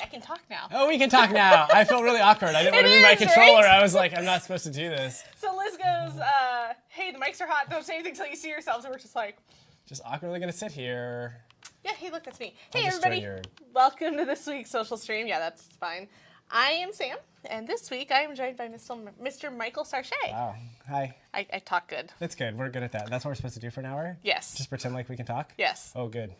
I can talk now. Oh, we can talk now. I felt really awkward. I didn't want to move my controller. Right? I was like, I'm not supposed to do this. So Liz goes, hey, the mics are hot. Don't say anything until you see yourselves. And we're just like... Just awkwardly going to sit here. Yeah, hey, look, that's me. Hey, everybody. Welcome to this week's social stream. Yeah, that's fine. I am Sam, and this week I am joined by Mr. Michael Sarche. Wow. Hi. I talk good. That's good. We're good at that. That's what we're supposed to do for an hour? Yes. Just pretend like we can talk? Yes. Oh, good.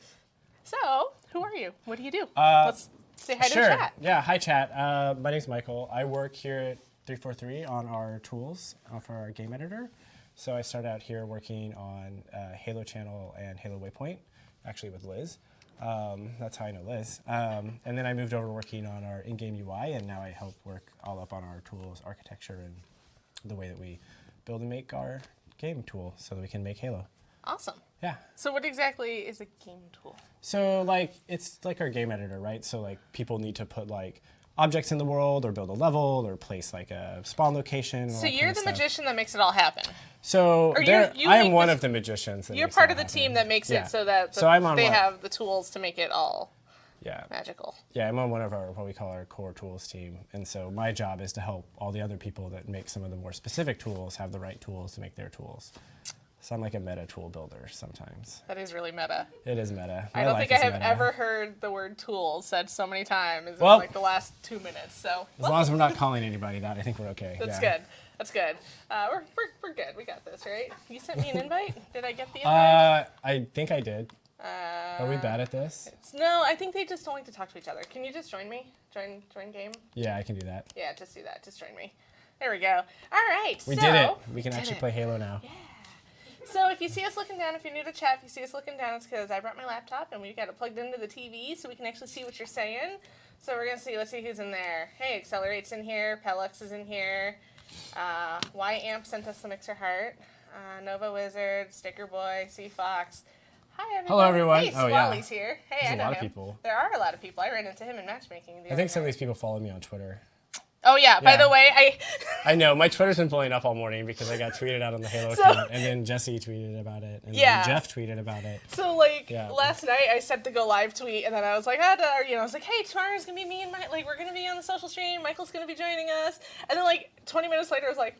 So, who are you? What do you do? Let's say hi to the chat. Yeah, hi, chat. My name's Michael. I work here at 343 on our tools for our game editor. So I started out here working on Halo Channel and Halo Waypoint, actually with Liz. That's how I know Liz. And then I moved over working on our in-game UI, and now I help work all up on our tools architecture and the way that we build and make our game tool so that we can make Halo. Awesome. Yeah. So what exactly is a game tool? So like it's like our game editor, right? So like people need to put like objects in the world or build a level or place like a spawn location. So you're the magician that makes it all happen. So I am one of the magicians. You're part of the team that makes it so that they have the tools to make it all magical. Yeah, I'm on one of our, what we call our core tools team. And so my job is to help all the other people that make some of the more specific tools have the right tools to make their tools. So I'm like a meta tool builder sometimes. That is really meta. It is meta. I don't think I have ever heard the word tools said so many times in like the last 2 minutes. So as long as we're not calling anybody that, I think we're okay. That's good. That's good. We're good. We got this, right? You sent me an invite? Did I get the invite? I think I did. Are we bad at this? No, I think they just don't like to talk to each other. Can you just join me? Join game? Yeah, I can do that. Yeah, just do that. Just join me. There we go. All right. We did it. We can actually play Halo now. Yeah. So if you see us looking down, if you're new to chat, if you see us looking down, it's because I brought my laptop and we've got it plugged into the TV so we can actually see what you're saying. So we're going to see, let's see who's in there. Hey, Accelerate's in here. Pellux is in here. YAMP sent us the Mixer Heart. Nova Wizard, Sticker Boy, C Fox. Hi, everyone. Hello, everyone. Hey, Swally's here. Hey, There's a lot of people. There are a lot of people. I ran into him in matchmaking. I think some of these people follow me on Twitter. Oh, yeah. By the way, I know. My Twitter's been blowing up all morning because I got tweeted out on the Halo account, and then Jesse tweeted about it, and then Jeff tweeted about it. So, last night I sent the go live tweet, and then I was like, I was like, hey, tomorrow's going to be me and we're going to be on the social stream. Michael's going to be joining us. And then, 20 minutes later, I was like,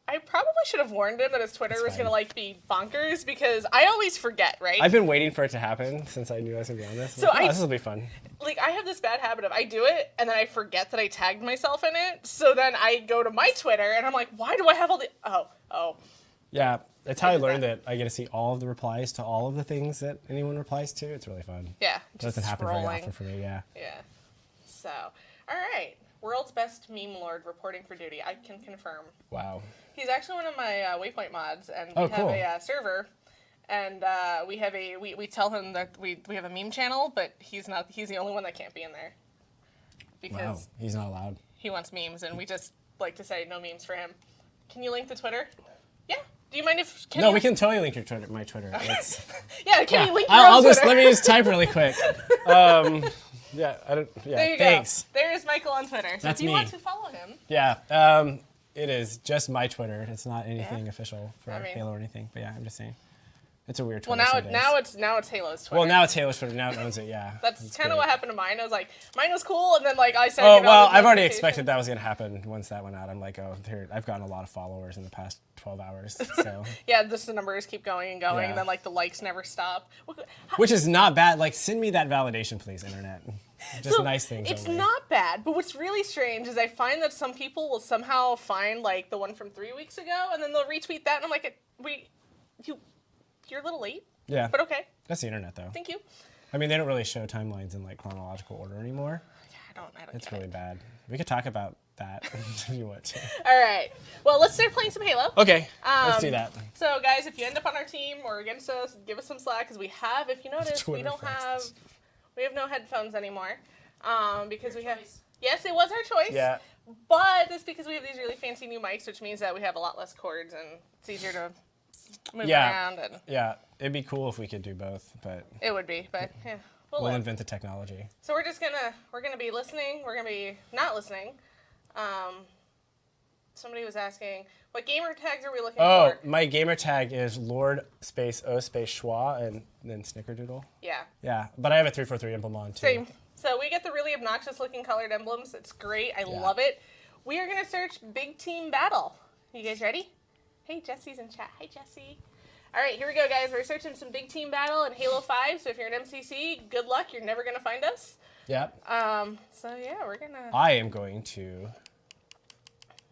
I probably should have warned him that his Twitter was going to, be bonkers, because I always forget, right? I've been waiting for it to happen since I knew I was going to be on this. So this will be fun. I have this bad habit of I do it, and then I forget that I tagged myself in it. So then I go to my Twitter, and I'm like, why do I have all the... Oh. Yeah, that's how I learned that I get to see all of the replies to all of the things that anyone replies to. It's really fun. Yeah, it doesn't happen very often for me, yeah. Yeah. So, all right. World's best meme lord reporting for duty. I can confirm. Wow. He's actually one of my Waypoint mods, and we have a server, and we tell him that we have a meme channel, but he's the only one that can't be in there. Because he's not allowed. He wants memes, and we just like to say no memes for him. Can you link the Twitter? Yeah. Do you mind if... we can totally link your Twitter, my Twitter. Can you link your own Twitter? Let me just type really quick. There you thanks. Go. There's Michael on Twitter. So That's if you me. want to follow him. Yeah. It is just my Twitter. It's not anything official for Halo or anything. But yeah, I'm just saying. It's a weird Twitter. Well, now it's Halo's Twitter. Well, now it's Halo's Twitter. Now it owns it, yeah. That's kind of what happened to mine. I was like, mine was cool, and then I said, I've already expected that was going to happen once that went out. I'm like, I've gotten a lot of followers in the past 12 hours, so. Yeah, the numbers keep going and going, and then the likes never stop. Which is not bad. Send me that validation, please, internet. Just nice things. It's not bad, but what's really strange is I find that some people will somehow find the one from 3 weeks ago, and then they'll retweet that, and I'm like, you're a little late. Yeah. But okay. That's the internet, though. Thank you. I mean, they don't really show timelines in chronological order anymore. Yeah, I don't. It's really bad. We could talk about that if you want to. All right. Well, let's start playing some Halo. Okay. Let's do that. So, guys, if you end up on our team or against us, give us some slack, because we have, if you notice, we have no headphones anymore, because we have. Yes, it was our choice. Yeah. But it's because we have these really fancy new mics, which means that we have a lot less cords and it's easier to move around. Yeah, it'd be cool if we could do both, but... It would be, but yeah. We'll invent the technology. So we're gonna be listening, we're gonna be not listening. somebody was asking, what gamer tags are we looking Oh, for? my gamer tag is Lord space O space Schwa and then Snickerdoodle. Yeah. Yeah, but I have a 343 emblem on too. Same. So we get the really obnoxious looking colored emblems. It's great. I love it. We are going to search Big Team Battle. You guys ready? Hey, Jesse's in chat. Hi, Jesse. All right, here we go, guys. We're searching some Big Team Battle in Halo 5. So if you're an MCC, good luck. You're never going to find us. Yep. So yeah, we're going to... I am going to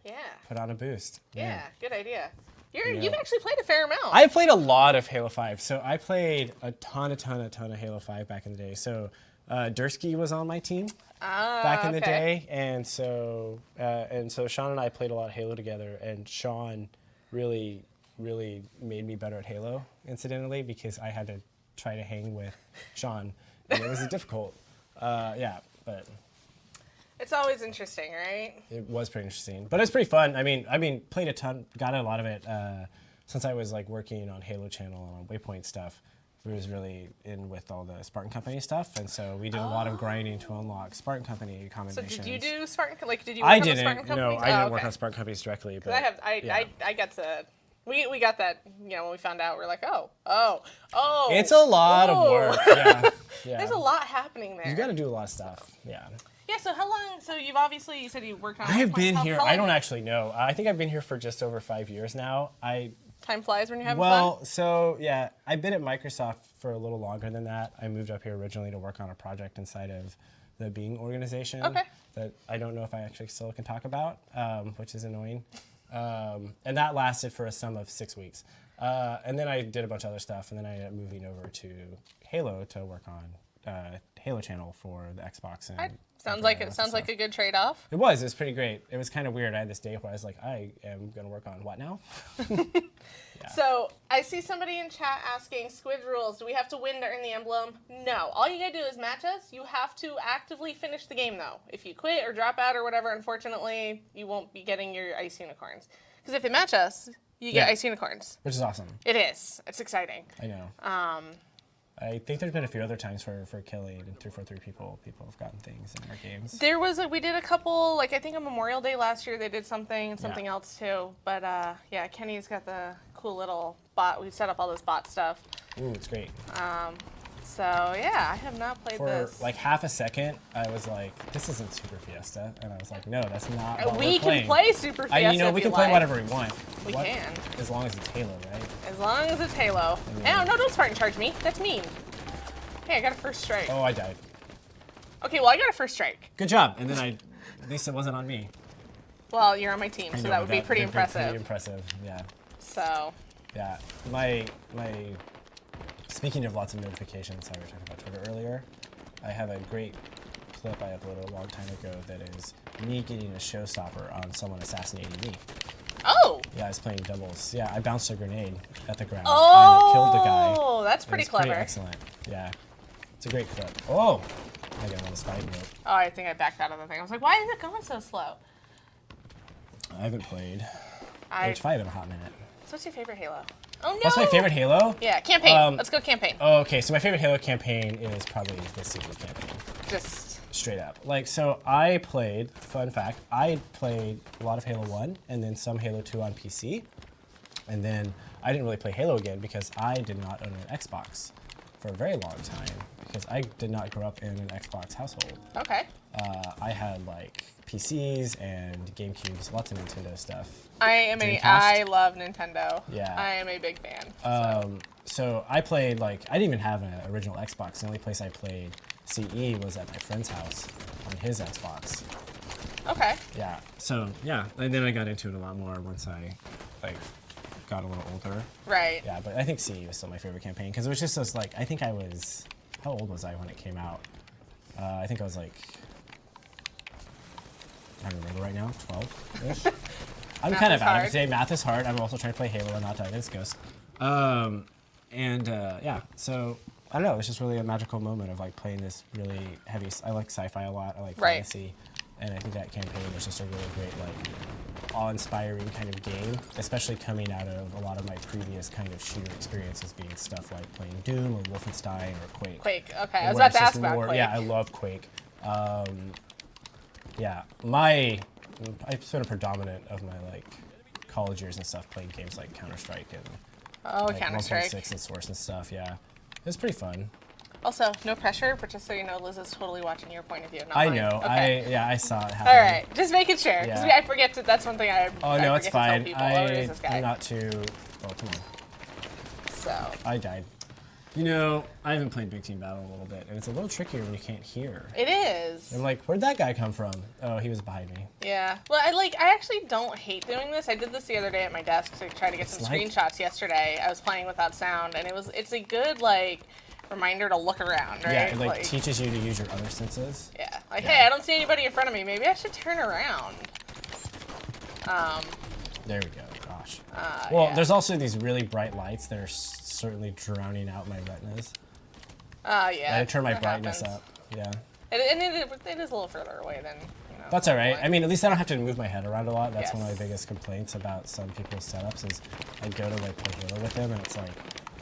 Yeah. put on a boost. Yeah, good idea. You've actually played a fair amount. I played a lot of Halo 5. So I played a ton of Halo 5 back in the day. So Dursky was on my team back in the day. And so Sean and I played a lot of Halo together. And Sean really made me better at Halo, incidentally, because I had to try to hang with Sean. And it was difficult. But it's always interesting, right? it was pretty interesting. But it's pretty fun. I mean, played a ton, got a lot of it since I was like working on Halo Channel and on Waypoint stuff. We was really in with all the Spartan Company stuff, and so we did a lot of grinding to unlock Spartan Company So combinations. did you do Spartan? Like, did you work I on the didn't. Spartan companies? No, I didn't Oh, work okay. on Spartan Companies directly. But I got to. We got that. You know, when we found out, we're like, oh. it's a lot of work. Yeah. There's a lot happening there. You got to do a lot of stuff. Yeah. Yeah. So how long? So you said you worked on. I have been how here. long- I don't actually know. I think I've been here for just over 5 years now. Time flies when you're having Well, fun. so yeah, I've been at Microsoft for a little longer than that. I moved up here originally to work on a project inside of the Bing organization that I don't know if I actually still can talk about, which is annoying. And that lasted for a sum of 6 weeks. And then I did a bunch of other stuff, and then I ended up moving over to Halo to work on Halo Channel for the Xbox. And Sounds like a good trade-off. It was pretty great. It was kind of weird. I had this day where I was like, I am going to work on what now? So I see somebody in chat asking, Squid rules, do we have to win to earn the emblem? No. All you gotta do is match us. You have to actively finish the game, though. If you quit or drop out or whatever, unfortunately, you won't be getting your ice unicorns. Because if you match us, you get ice unicorns. Which is awesome. It is. It's exciting. I know. I think there's been a few other times for killing 343 people have gotten things in our games. We did a couple, like I think on Memorial Day last year, they did something else too. But yeah, Kenny's got the cool little bot. We set up all this bot stuff. Ooh, it's great. So yeah, I have not played For this. like half a second, I was like, "This isn't Super Fiesta," and I was like, "No, that's not what We we're playing." can play Super Fiesta. You know, if we you can play like. whatever we want. We can. As long as it's Halo, right? As long as it's Halo. No, don't Spartan charge me. That's mean. Hey, I got a first strike. Oh, I died. Okay, well, I got a first strike. Good job. And then at least it wasn't on me. Well, you're on my team, so know, that would be pretty that'd be impressive. Pretty impressive, yeah. So. Yeah, speaking of lots of notifications, I was talking about Twitter earlier. I have a great clip I uploaded a long time ago that is me getting a showstopper on someone assassinating me. Oh! Yeah, I was playing doubles. Yeah, I bounced a grenade at the ground Oh! and it killed the guy. Oh, that's pretty clever. Pretty excellent. Yeah, it's a great clip. Oh! I got on this fight mode. Oh, I think I backed out of the thing. I was like, why is it going so slow? I haven't played H5 in a hot minute. So what's your favorite Halo? Oh, no! What's my favorite Halo? Yeah, campaign. Let's go campaign. Okay, so my favorite Halo campaign is probably the Secret campaign. Just... Straight up. Like, so I played, fun fact, I played a lot of Halo 1 and then some Halo 2 on PC. And then I didn't really play Halo again because I did not own an Xbox for a very long time because I did not grow up in an Xbox household. Okay. I had like PCs and GameCubes, lots of Nintendo stuff. I love Nintendo. Yeah. I am a big fan. So I played, like, I didn't even have an original Xbox. The only place I played CE was at my friend's house on his Xbox. Okay. Yeah. So yeah, and then I got into it a lot more once I like got a little older. Right. Yeah, but I think CE was still my favorite campaign because it was just those like I think I was how old was I when it came out? I think I was like I don't remember right now, 12-ish. I'm kind of out of it today. Math is hard. I'm also trying to play Halo and not die against Ghost. Yeah, so I don't know. It's just really a magical moment of like playing this really heavy. I like sci-fi a lot. I like fantasy, and I think that campaign was just a really great, like, awe-inspiring kind of game. Especially coming out of a lot of my previous kind of shooter experiences, being stuff like playing Doom or Wolfenstein or Quake. Quake. Okay, I was about to ask about Quake. Yeah, I love Quake. Yeah, my I spent a predominant of my like college years and stuff playing games like Counter-Strike and like Counter-Strike. 1.6 and Source and stuff. Yeah, it's pretty fun. Also, no pressure, but just so you know, Liz is totally watching your point of view. Not I mine. know. Okay. I saw it happen. All right, just making sure. 'Cause Yeah. I forget to. That's one thing I. Oh I no, forget it's to tell fine. people. Oh, where is this guy? I'm not too. Oh come on. So. I died. You know, I haven't played Big Team Battle in a little bit, and it's a little trickier when you can't hear. It is. I'm like, where'd that guy come from? Oh, he was behind me. Yeah. Well, I actually don't hate doing this. I did this the other day at my desk to try to get some like- screenshots yesterday. I was playing without sound, and it's a good like reminder to look around, right? Yeah, it like teaches you to use your other senses. Yeah. Like, hey, I don't see anybody in front of me. Maybe I should turn around. There we go. Gosh. Well, yeah. there's also these really bright lights that are certainly drowning out my retinas. Yeah. I turn my that brightness happens. up. Yeah. And it is a little further away than, you know. That's all right. like- I mean, at least I don't have to move my head around a lot. That's one of Yes. my biggest complaints about some people's setups is I go to like play Halo with them and it's like,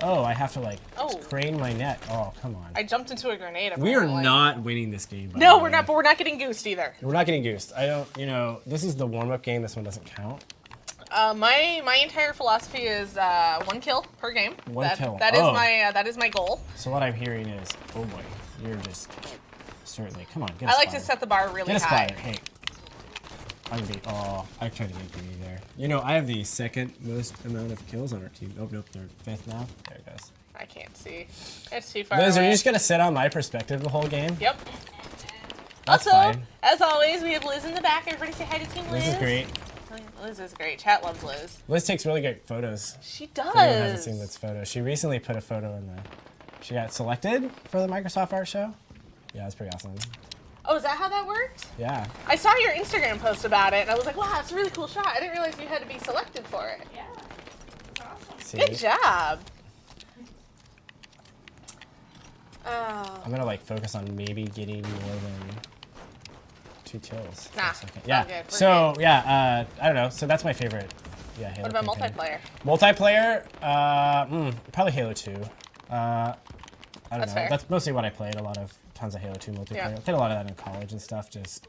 oh, I have to like Oh. crane my neck. Oh, come on. I jumped into a grenade. We are apparently. not winning this game. by No, the we're way. not. But we're not getting goosed either. We're not getting goosed. I don't, you know, this is the warm-up game. This one doesn't count. My entire philosophy is 1 kill per game. One kill. That is Oh. that is my goal. So what I'm hearing is, oh boy, you're just certainly, come on, get I us like to fired. set the bar really Get us high. fired. Hey, I'm beat. Oh, I tried to get greedy there. You know, I have the second most amount of kills on our team. Oh, nope, they're fifth now. There it goes. I can't see. It's too far Liz, are away. you just gonna sit on my perspective the whole game? Yep. That's Also, fine. as always, we have Liz in the back. Everybody say hi to Team Liz. Liz is great. Liz is great. Chat loves Liz. Liz takes really great photos. She If anyone hasn't does. seen Liz's photo, she recently put a photo in the. She got selected for the Microsoft Art Show. Yeah, that's pretty awesome. Oh, is that how that worked? Yeah. I saw your Instagram post about it, and I was like, wow, that's a really cool shot. I didn't realize you had to be selected for it. Yeah. It's awesome. See? Good job. Oh. I'm gonna like focus on maybe getting more than 2 kills. for a Nah, second. we're Yeah. good, we're So yeah, I don't know. So that's my favorite. Yeah. Halo What about campaign. multiplayer? Multiplayer, probably Halo 2. I don't That's know. fair. That's mostly what I played. Tons of Halo 2 multiplayer. Yeah. I played a lot of that in college and stuff. Just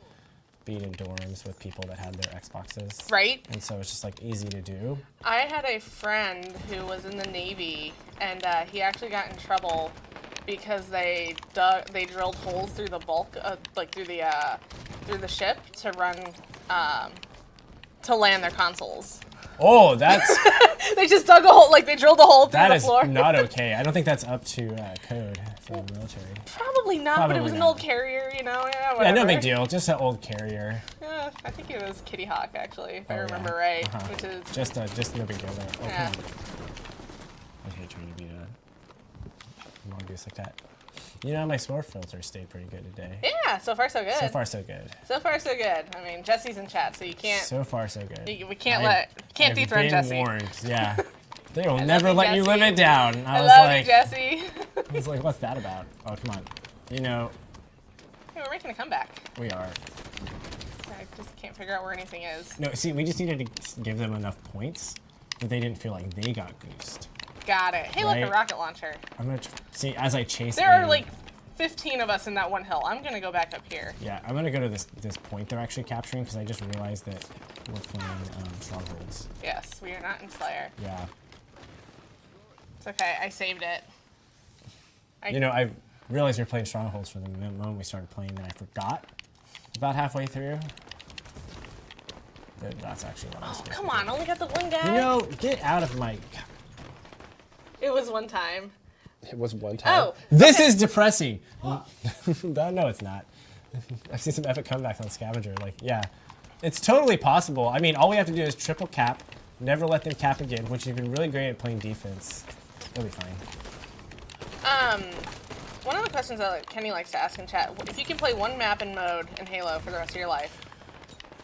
being in dorms with people that had their Xboxes. Right? And so it's just like easy to do. I had a friend who was in the Navy, and he actually got in trouble because they drilled holes through the bulk, like through the ship to run, to land their consoles. Oh, that's They just dug a hole, like they drilled a hole through that the is floor. not okay. I don't think that's up to code for the military. Probably not, but it Probably was an not. old carrier, you know. Yeah, Yeah, whatever. no big deal. Just an old carrier. Yeah, I think it was Kitty Hawk actually, if I Oh, yeah. remember right, Uh-huh. which is Just no big deal there. Oh, Yeah. come on. I hate trying to be a mongoose like that. You know, my score filter stayed pretty good today. yeah. So far, so good. So far, so good. So far, so good. I mean, Jesse's in chat, so you can't. So far, so good. We can't I've dethrone been Jesse. warned. Yeah. They will love never you, let you live Jesse. it down. I I was love like, you, Jesse. I was like, what's that about? Oh, come on. You know, Hey, we're making a comeback. we are. I just can't figure out where anything is. No, see, we just needed to give them enough points that they didn't feel like they got goosed. Got it. Hey, look, a Right. rocket launcher. I'm gonna see as I chase. There are in- like 15 of us in that one hill. I'm gonna go back up here. Yeah, I'm gonna go to this point they're actually capturing because I just realized that we're playing strongholds. Yes, we are not in Slayer. Yeah. It's okay. I saved it. You know, I realized we were playing strongholds from the moment we started playing, then I forgot about halfway through. That's actually what I was Oh, supposed come to on. Only got the one guy. do. You know, get out of my. It was one time. It was one time. Oh, This is depressing. No, it's not. I've seen some epic comebacks on Scavenger. Like, yeah, it's totally possible. I mean, all we have to do is triple cap, never let them cap again, which you've been really great at playing defense. It'll be fine. One of the questions that Kenny likes to ask in chat: if you can play one map in mode in Halo for the rest of your life.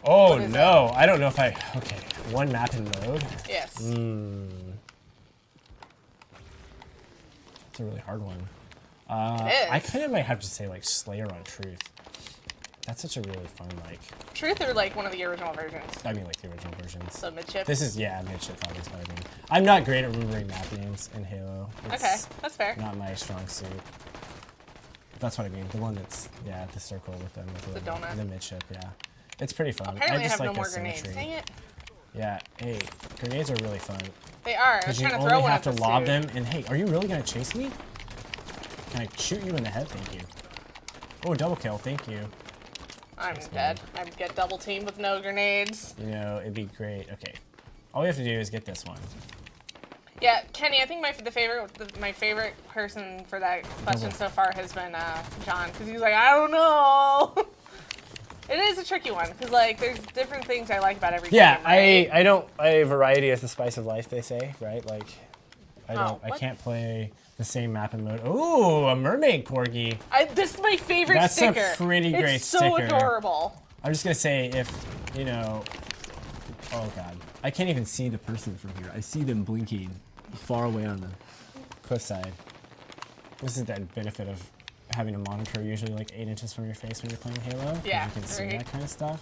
Oh What is no, I don't know if I. Okay, one map in mode. Yes. It's a really hard one. It is. I kind of might have to say like Slayer on Truth. That's such a really fun like. Truth or like one of the original versions. I mean like the original versions. So midship. This is midship probably is better than. I'm not great at remembering map names in Halo. It's Okay, that's fair. Not my strong suit. That's what I mean. The one that's at the circle with them. With The donut. The midship, yeah. It's pretty fun. Apparently, I just have like no the more grenades. symmetry. Dang it. Yeah. Hey, grenades are really fun. They are. I was Because you trying to throw only one have at to this lob dude. them. And hey, are you really gonna chase me? Can I shoot you in the head? Thank you. Oh, double kill. Thank you. I'm Chase me. dead. I get double teamed with no grenades. You know, it'd be great. Okay. All we have to do is get this one. Yeah, Kenny, I think my favorite person for that question so far has been John, because he's like, I don't know. It is a tricky one, because like there's different things I like about every game. Right? I don't. Variety is the spice of life, they say, right? Like, I what? can't play the same map and mode. Ooh, a mermaid corgi. This is my favorite That's a sticker. pretty great it's so sticker. adorable. I'm just gonna say if, you know, oh god, I can't even see the person from here. I see them blinking far away on the cliffside. This is that benefit of having a monitor usually like 8 inches from your face when you're playing Halo. 'Cause Yeah, you can see right. that kind of stuff.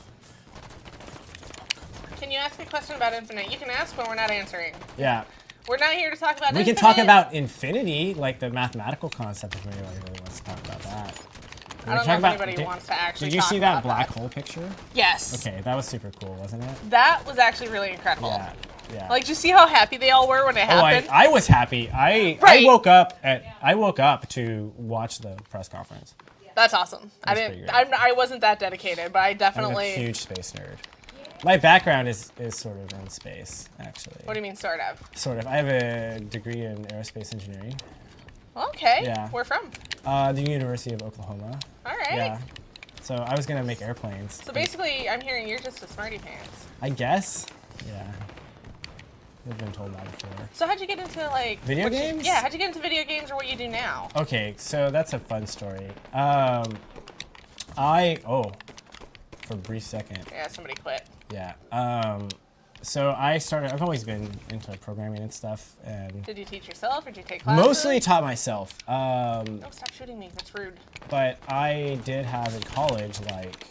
Can you ask a question about Infinite? You can ask, but we're not answering. Yeah. We're not here to talk about We Infinite. can talk about infinity, like the mathematical concept, if anybody really wants to talk about that. I don't know if anybody wants to actually Did you talk see that about black hole picture? Yes. Okay, that was super cool, wasn't it? That was actually really incredible. Yeah, yeah. Like, did you see how happy they all were when it happened? I was happy. I Right. woke up to watch the press conference. That's awesome. That's I pretty didn't. great. I wasn't that dedicated, but I I'm definitely. a huge space nerd. My background is sort of in space, actually. What do you mean, sort of? Sort of. I have a degree in aerospace engineering. Okay. Yeah. Where from? The University of Oklahoma. All right. Yeah. So I was gonna make airplanes. So basically, I'm hearing you're just a smarty pants. I guess. Yeah. I've been told that before. So how'd you get into like Video games? Yeah. How'd you get into video games or what you do now? Okay, so that's a fun story. For a brief second. Yeah. Somebody quit. Yeah. So I've always been into programming and stuff, and Did you teach yourself or did you take classes? mostly taught myself. No, stop shooting me. That's rude. But I did have in college, like,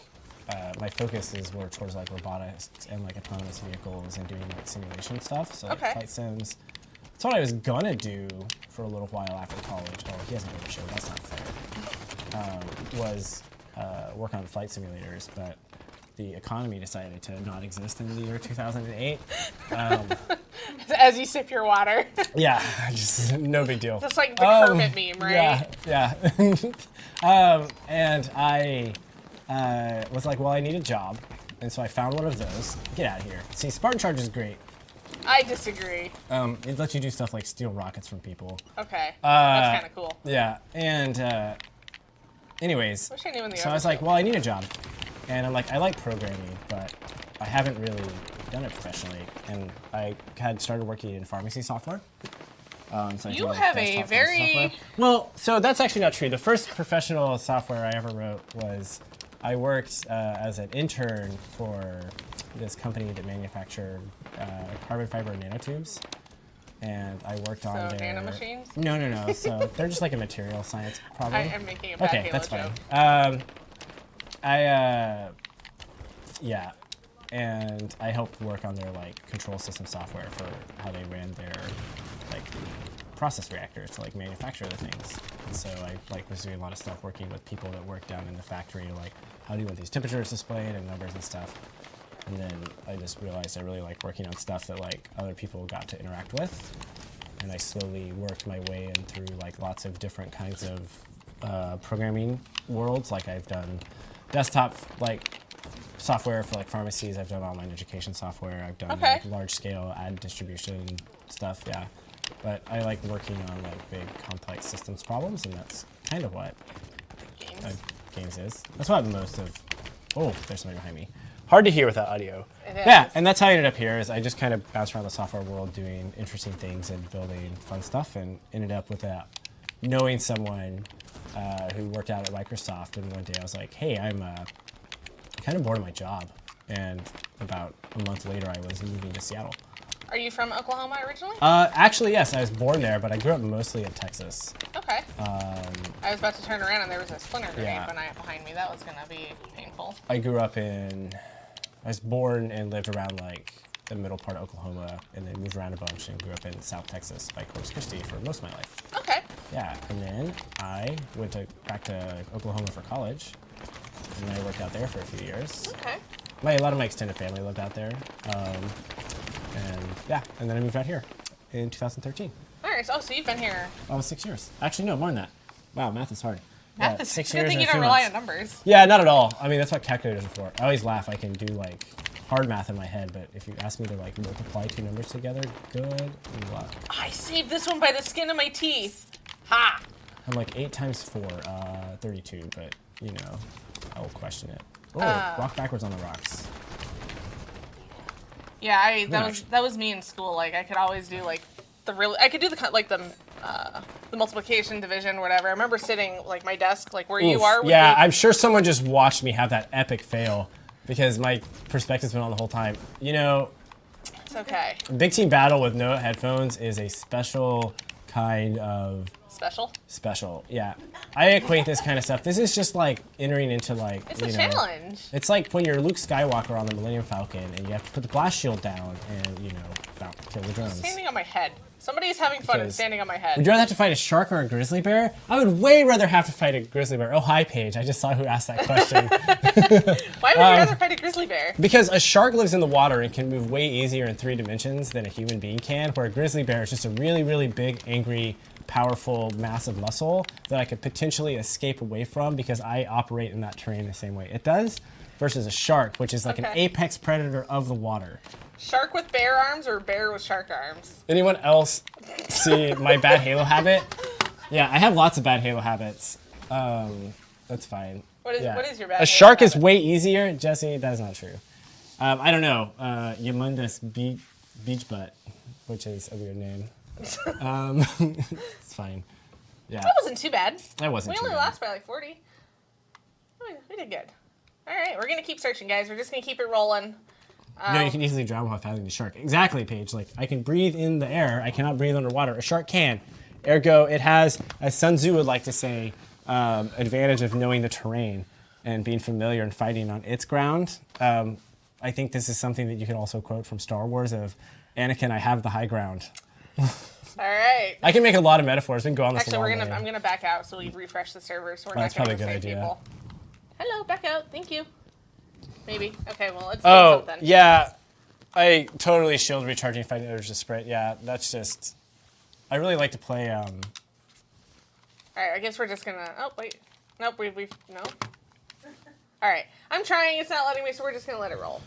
my focuses were towards like robotics and like autonomous vehicles and doing like simulation stuff. So like Okay. flight sims. That's what I was gonna do for a little while after college. Oh, he hasn't really showed. That's not fair. Was work on flight simulators, but the economy decided to not exist in the year 2008. As you sip your water. Yeah, just no big deal. Just like the Kermit meme, right? Yeah. And I was like, well, I need a job. And so I found one of those. Get out of here. See, Spartan Charge is great. I disagree. It lets you do stuff like steal rockets from people. Okay. That's kind of cool. Yeah, and anyways, Wish I knew when the so I was like, well, I need a job. And I'm like, I like programming, but I haven't really done it professionally. And I had started working in pharmacy software. So I You do, like, have a desktop very- software. Well, so that's actually not true. The first professional software I ever wrote was I worked as an intern for this company that manufactured carbon fiber nanotubes. And I worked on So, their... nanomachines? No. So they're just like a material science problem. I am making a bad Okay, Halo that's joke. fine. Yeah, and I helped work on their like control system software for how they ran their like process reactors to like manufacture the things. And so I like was doing a lot of stuff working with people that work down in the factory to like how do you want these temperatures displayed and numbers and stuff. And then I just realized I really like working on stuff that like other people got to interact with. And I slowly worked my way in through like lots of different kinds of programming worlds. Like I've done desktop like software for like pharmacies. I've done online education software. I've done Okay. like, large scale ad distribution stuff. Yeah, but I like working on like big complex systems problems, and that's kind of what Games. games is. That's what most of. Oh, there's something behind me. Hard to hear without audio. It is. Yeah, and that's how I ended up here. Is I just kind of bounced around the software world doing interesting things and building fun stuff, and ended up with that. Knowing someone who worked out at Microsoft, and one day I was like, "Hey, I'm kind of bored of my job." And about a month later, I was moving to Seattle. Are you from Oklahoma originally? Actually, yes, I was born there, but I grew up mostly in Texas. Okay. I was about to turn around and there was a splinter grenade Yeah. behind me. That was gonna be painful. I grew up I was born and lived around like the middle part of Oklahoma, and then moved around a bunch and grew up in South Texas by Corpus Christi for most of my life. Okay. Yeah, and then I went back to Oklahoma for college, and I worked out there for a few years. Okay. A lot of my extended family lived out there. And then I moved out here in 2013. Alright, so you've been here. Almost 6 years. Actually, no, more than that. Wow, math is hard. Math is 6 good years thing and you a few don't rely months. on numbers. Yeah, not at all. I mean, that's what calculators are for. I always laugh. I can do like hard math in my head, but if you ask me to like multiply two numbers together, good luck. I saved this one by the skin of my teeth. Ha! I'm like 8 times 4, 32, but you know, I will question it. Oh, walk backwards on the rocks. Yeah, Nice. that was me in school. Like I could always do like I could do the multiplication, division, whatever. I remember sitting like my desk, like where you are. Yeah, I'm sure someone just watched me have that epic fail because my perspective's been on the whole time. You know, It's okay. Big Team Battle with no headphones is a special kind of Special. Yeah, I equate this kind of stuff. This is just like entering into like It's a challenge. It's like when you're Luke Skywalker on the Millennium Falcon and you have to put the blast shield down and kill the drones. Standing on my head. Somebody's having fun and Because- standing on my head. Would you rather have to fight a shark or a grizzly bear? I would way rather have to fight a grizzly bear. Oh, hi, Paige. I just saw who asked that question. Why would you rather fight a grizzly bear? Because a shark lives in the water and can move way easier in 3 dimensions than a human being can, where a grizzly bear is just a really, really big, angry, powerful, massive muscle that I could potentially escape away from because I operate in that terrain the same way it does, versus a shark, which is like an Okay. apex predator of the water. Shark with bear arms or bear with shark arms? Anyone else see my bad Halo habit? Yeah, I have lots of bad Halo habits. That's fine. What is your bad A Halo shark is habit? way easier. Jesse, that is not true. I don't know. Yamundus Beach Butt, which is a weird name. It's fine. Yeah, That wasn't too bad. that wasn't We too only bad. lost by like 40. We did good. All right, we're gonna keep searching, guys. We're just gonna keep it rolling. No, you can easily drown while fighting the shark. Exactly, Paige. Like, I can breathe in the air. I cannot breathe underwater. A shark can. Ergo, it has, as Sun Tzu would like to say, advantage of knowing the terrain and being familiar and fighting on its ground. I think this is something that you can also quote from Star Wars of, Anakin, I have the high ground. All right. I can make a lot of metaphors. We can go on this Actually, a long way. I'm gonna back out so we refresh the server. So we're That's not gonna probably a good save idea. people. Hello, back out. Thank you. Maybe. Okay. Well, let's do Oh, something. yeah. I totally shield recharging fighting urge to sprint. Yeah, that's just... I really like to play... All right. I guess we're just gonna. Oh wait. Nope. We no. All right. I'm trying. It's not letting me, so we're just gonna let it roll.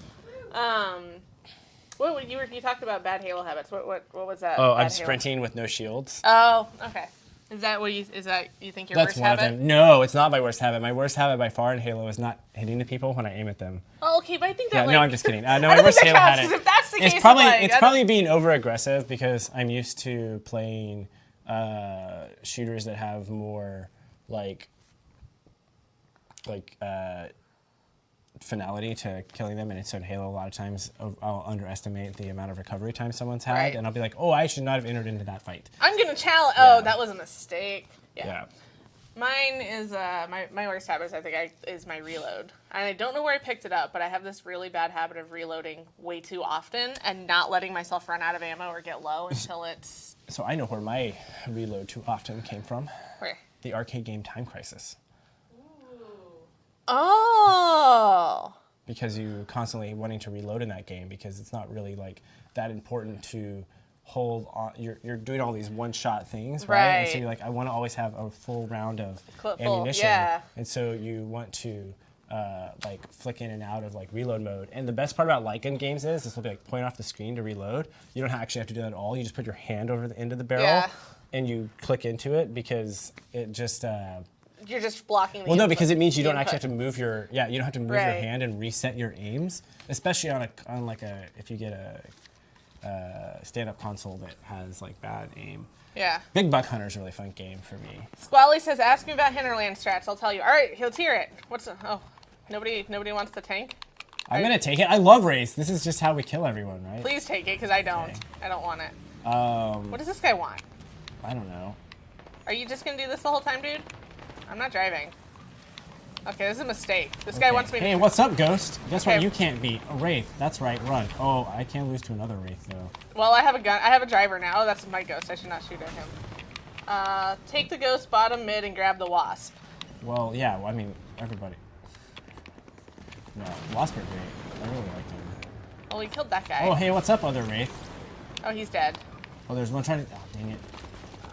What would you talked about bad Halo habits? What was that? Oh, bad I'm Halo- sprinting with no shields. Oh, okay. Is that you think your That's worst one habit? of them. No, it's not my worst habit. My worst habit by far in Halo is not hitting the people when I aim at them. Oh, okay, but I think that Yeah, like, no, I'm just kidding. No, I my don't think worst that Halo counts, had 'cause it. if that's the It's case, probably like, it's I probably being over aggressive because I'm used to playing shooters that have more like finality to killing them, and so in Halo a lot of times I'll underestimate the amount of recovery time someone's had, Right. and I'll be like, oh, I should not have entered into that fight. I'm gonna challenge. Yeah. Oh, that was a mistake. Yeah. Mine is my worst habit. Is my reload. And I don't know where I picked it up, but I have this really bad habit of reloading way too often and not letting myself run out of ammo or get low until it's So I know where my reload too often came from. where. The arcade game Time Crisis. Oh. Because you constantly wanting to reload in that game because it's not really like that important to hold on. You're doing all these one-shot things, right? And so Right. you're like, I want to always have a full round of Full, ammunition. yeah. And so you want to like flick in and out of like reload mode. And the best part about light gun games is this will be like point off the screen to reload. You don't actually have to do that at all. You just put your hand over the end of the barrel Yeah. and you click into it because it just. You're just blocking the Well, no, input- because it means you the don't actually input. have to move your you don't have to move your Right. hand and reset your aims, especially on if you get a stand-up console that has like bad aim. Yeah. Big Buck Hunter is a really fun game for me. Squally says, "Ask me about Hinterland strats. I'll tell you." All right, let's hear it. Nobody wants the tank. I'm gonna take it. I love race. This is just how we kill everyone, right? Please take it, because I don't. Okay. I don't want it. Um, What does this guy want? I don't know. Are you just gonna do this the whole time, dude? I'm not driving. Okay, this is a mistake. This guy wants me to. Hey, what's up, Ghost? Guess what? Okay. You can't beat a Wraith. That's right. Run. Oh, I can't lose to another Wraith though. Well, I have a gun. I have a driver now. Oh, that's my ghost. I should not shoot at him. Take the ghost bottom mid and grab the wasp. Well, yeah. Well, I mean, everybody. No, Wasp are great. I really like them. Oh, he killed that guy. Oh, hey, what's up, other Wraith? Oh, he's dead. Oh, there's one trying to. Oh, dang it.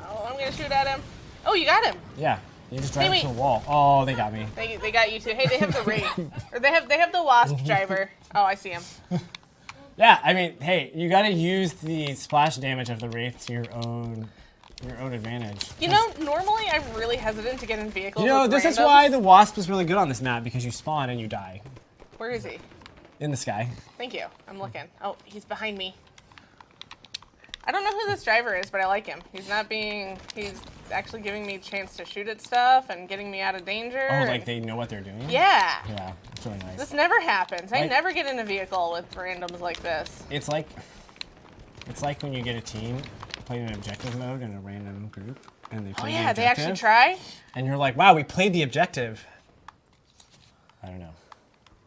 Oh, I'm gonna shoot at him. Oh, you got him. Yeah, they just drive Hey, into the wait. wall. Oh, they got me. They got you too. Hey, they have the Wraith. Or they have the Wasp driver. Oh, I see him. Yeah, I mean, hey, you gotta use the splash damage of the Wraith to your own advantage. You know, normally I'm really hesitant to get in vehicles. You know, with this is randoms. why the Wasp is really good on this map, because you spawn and you die. Where is he? In the sky. Thank you. I'm looking. Oh, he's behind me. I don't know who this driver is, but I like him. He's actually giving me a chance to shoot at stuff and getting me out of danger. Oh, like they know what they're doing? Yeah. Yeah, it's really nice. This never happens. I Like- never get in a vehicle with randoms like this. It's like when you get a team playing an objective mode in a random group, and they Oh play yeah, the they actually objective, try. and you're like, wow, we played the objective. I don't know.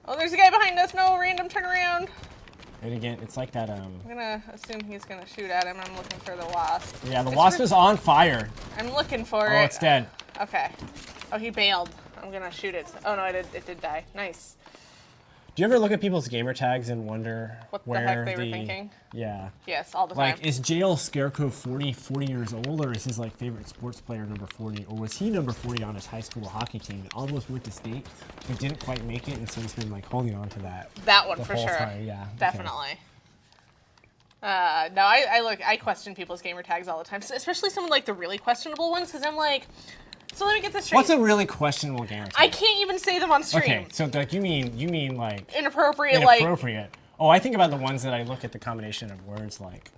Oh, there's a guy behind us. No, random turn around. And again, it's like that. I'm gonna assume he's gonna shoot at him. I'm looking for the Wasp. Yeah, the It's Wasp for- is on fire. I'm looking for Oh, it. it's dead. Okay. Oh, he bailed. I'm gonna shoot it. Oh no, it did die. Nice. Do you ever look at people's gamer tags and wonder What the where heck they were thinking? Yeah. Yes, all the time. Like, is Jail Scarecrow 40 years old, or is his like favorite sports player number 40, or was he number 40 on his high school hockey team and almost went to state but didn't quite make it, and so he's been like holding on to that That one the for whole sure. time? Yeah, okay. Definitely. No, I question people's gamer tags all the time, especially some of like the really questionable ones, because I'm like, so let me get this straight. What's a really questionable gamer tag? I can't even say them on stream. Okay, so like you mean like Inappropriate, like. inappropriate. Oh, I think about the ones that I look at the combination of words like.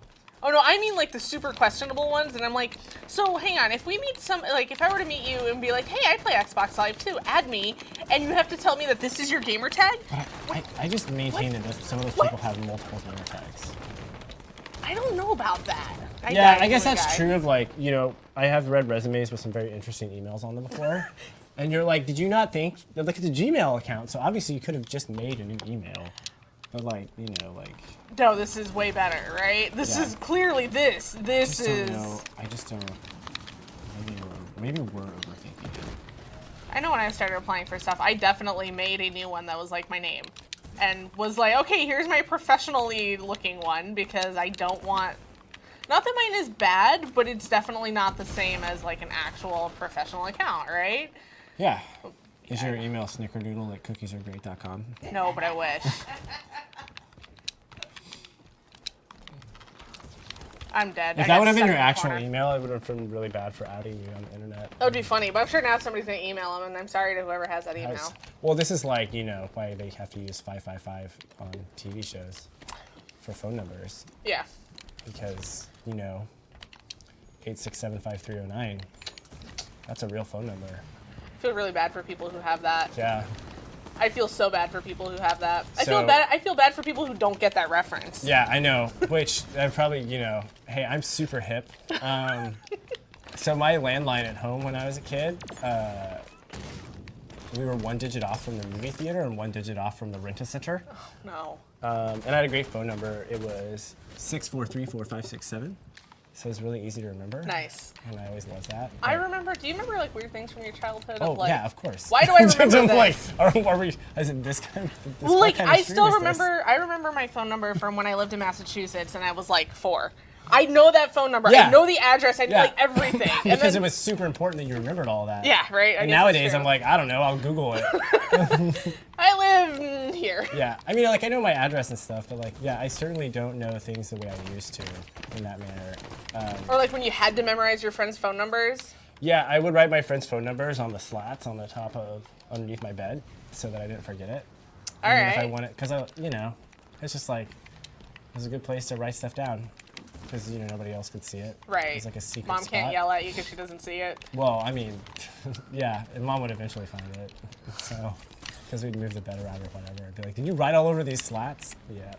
Oh no, I mean like the super questionable ones, and I'm like, so hang on, if we meet if I were to meet you and be like, hey, I play Xbox Live too, add me, and you have to tell me that this is your gamer tag? I just maintain that some of those people have multiple gamer tags. I don't know about that. Yeah, I guess that's true of like, you know, I have read resumes with some very interesting emails on them before. And you're like, did you not think, look at the Gmail account. So obviously you could have just made a new email. But like, you know, like. No, this is way better, right? This Yeah. is clearly this. This I just don't is. know. I just don't. Maybe we're overthinking it. I know when I started applying for stuff, I definitely made a new one that was like my name. And was like, okay, here's my professionally looking one because I don't want. Not that mine is bad, but it's definitely not the same as like an actual professional account, right? Yeah. Is your email snickerdoodle@cookiesaregreat.com? No, but I wish. I'm dead. If I that got would have been stuck your in the actual corner. email, it would have been really bad for outing you on the internet. That would be funny, but I'm sure now somebody's gonna email them, and I'm sorry to whoever has that email. Well, this is like, you know, why they have to use 555 on TV shows for phone numbers. Yeah. Because, you know, 8675309, that's a real phone number. I feel really bad for people who have that. Yeah. I feel so bad for people who have that. I So- feel bad for people who don't get that reference. Yeah, I know. Which I probably, you know, hey, I'm super hip. So my landline at home when I was a kid, we were one digit off from the movie theater and one digit off from the rent-a-center. No. And I had a great phone number. It was 6434567. So it was really easy to remember. Nice. And I always loved that. I remember. Do you remember like weird things from your childhood? Oh, of, like, yeah, of course. Why do I remember I'm this? like, are we, is it this kind of, this Well, what like kind of I stream still is this? remember. I remember my phone number from when I lived in Massachusetts, and I was like 4. I know that phone number. Yeah. I know the address. I know Yeah. like everything. And Because then, it was super important that you remembered all that. Yeah, right. I And guess nowadays that's I'm true. like, I don't know, I'll Google it. I live here. Yeah, I mean, like I know my address and stuff, but like, yeah, I certainly don't know things the way I used to in that manner. Or like when you had to memorize your friends' phone numbers. Yeah, I would write my friends' phone numbers on the slats on the top of underneath my bed so that I didn't forget it. All And then right. if I wanted, because you know, it's just like it was a good place to write stuff down because you know nobody else could see it. Right. It's like a secret Mom spot. can't yell at you because she doesn't see it. Well, I mean, yeah, and Mom would eventually find it. So, because we'd move the bed around or whatever. I'd be like, did you write all over these slats? Yeah.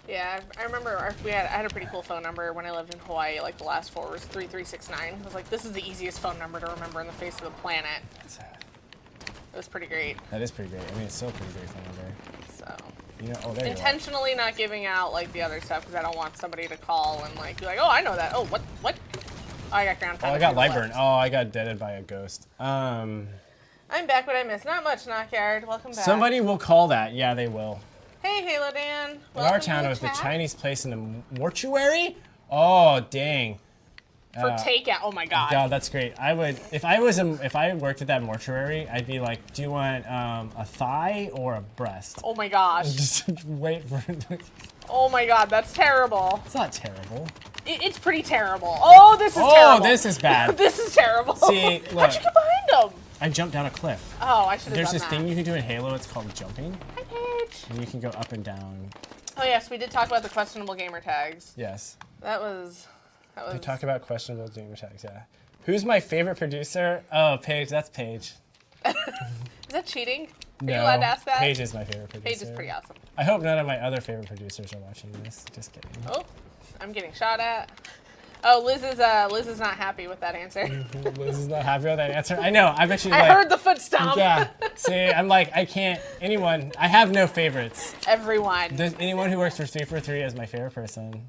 Yeah, I remember I had a pretty cool phone number when I lived in Hawaii. Like the last 4 was 3369. I was like, this is the easiest phone number to remember on the face of the planet. It was pretty great. That is pretty great. I mean, it's still a pretty great phone number. So You know, oh, there you are. intentionally not giving out like the other stuff because I don't want somebody to call and like be like, oh, I know that. Oh, what? Oh, I got ground. Oh, I got light burn. Oh, I got deaded by a ghost. I I'm back, but I missed not much, Knockyard. Welcome back. Somebody will call that. Yeah, they will. Hey, Halo Dan. In our town, it was the Chinese place in the mortuary. Oh, dang. For takeout. Oh my god. God, that's great. I would, if I worked at that mortuary, I'd be like, do you want a thigh or a breast? Oh my gosh. Just wait for it. Oh my god, that's terrible. It's not terrible. It's pretty terrible. Oh, this is terrible. Oh, this is bad. This is terrible. See, look. How'd you get behind him? I jumped down a cliff. Oh, I should have There's done this that. thing you can do in Halo. It's called jumping, Hi, Paige. and you can go up and down. Oh yes, we did talk about the questionable gamer tags. Yes. That was. We talk about questionable gamer tags. Yeah. Who's my favorite producer? Oh, Paige. That's Paige. Is that cheating? Are No, you allowed to ask that? Paige is my favorite producer. Paige is pretty awesome. I hope none of my other favorite producers are watching this. Just kidding. Oh, I'm getting shot at. Oh, Liz is not happy with that answer. Liz is not happy with that answer. I know. I bet you. I heard the foot stomp. Yeah. See, I'm like, I can't. Anyone. I have no favorites. Everyone. Does anyone who works for 343 is my favorite person?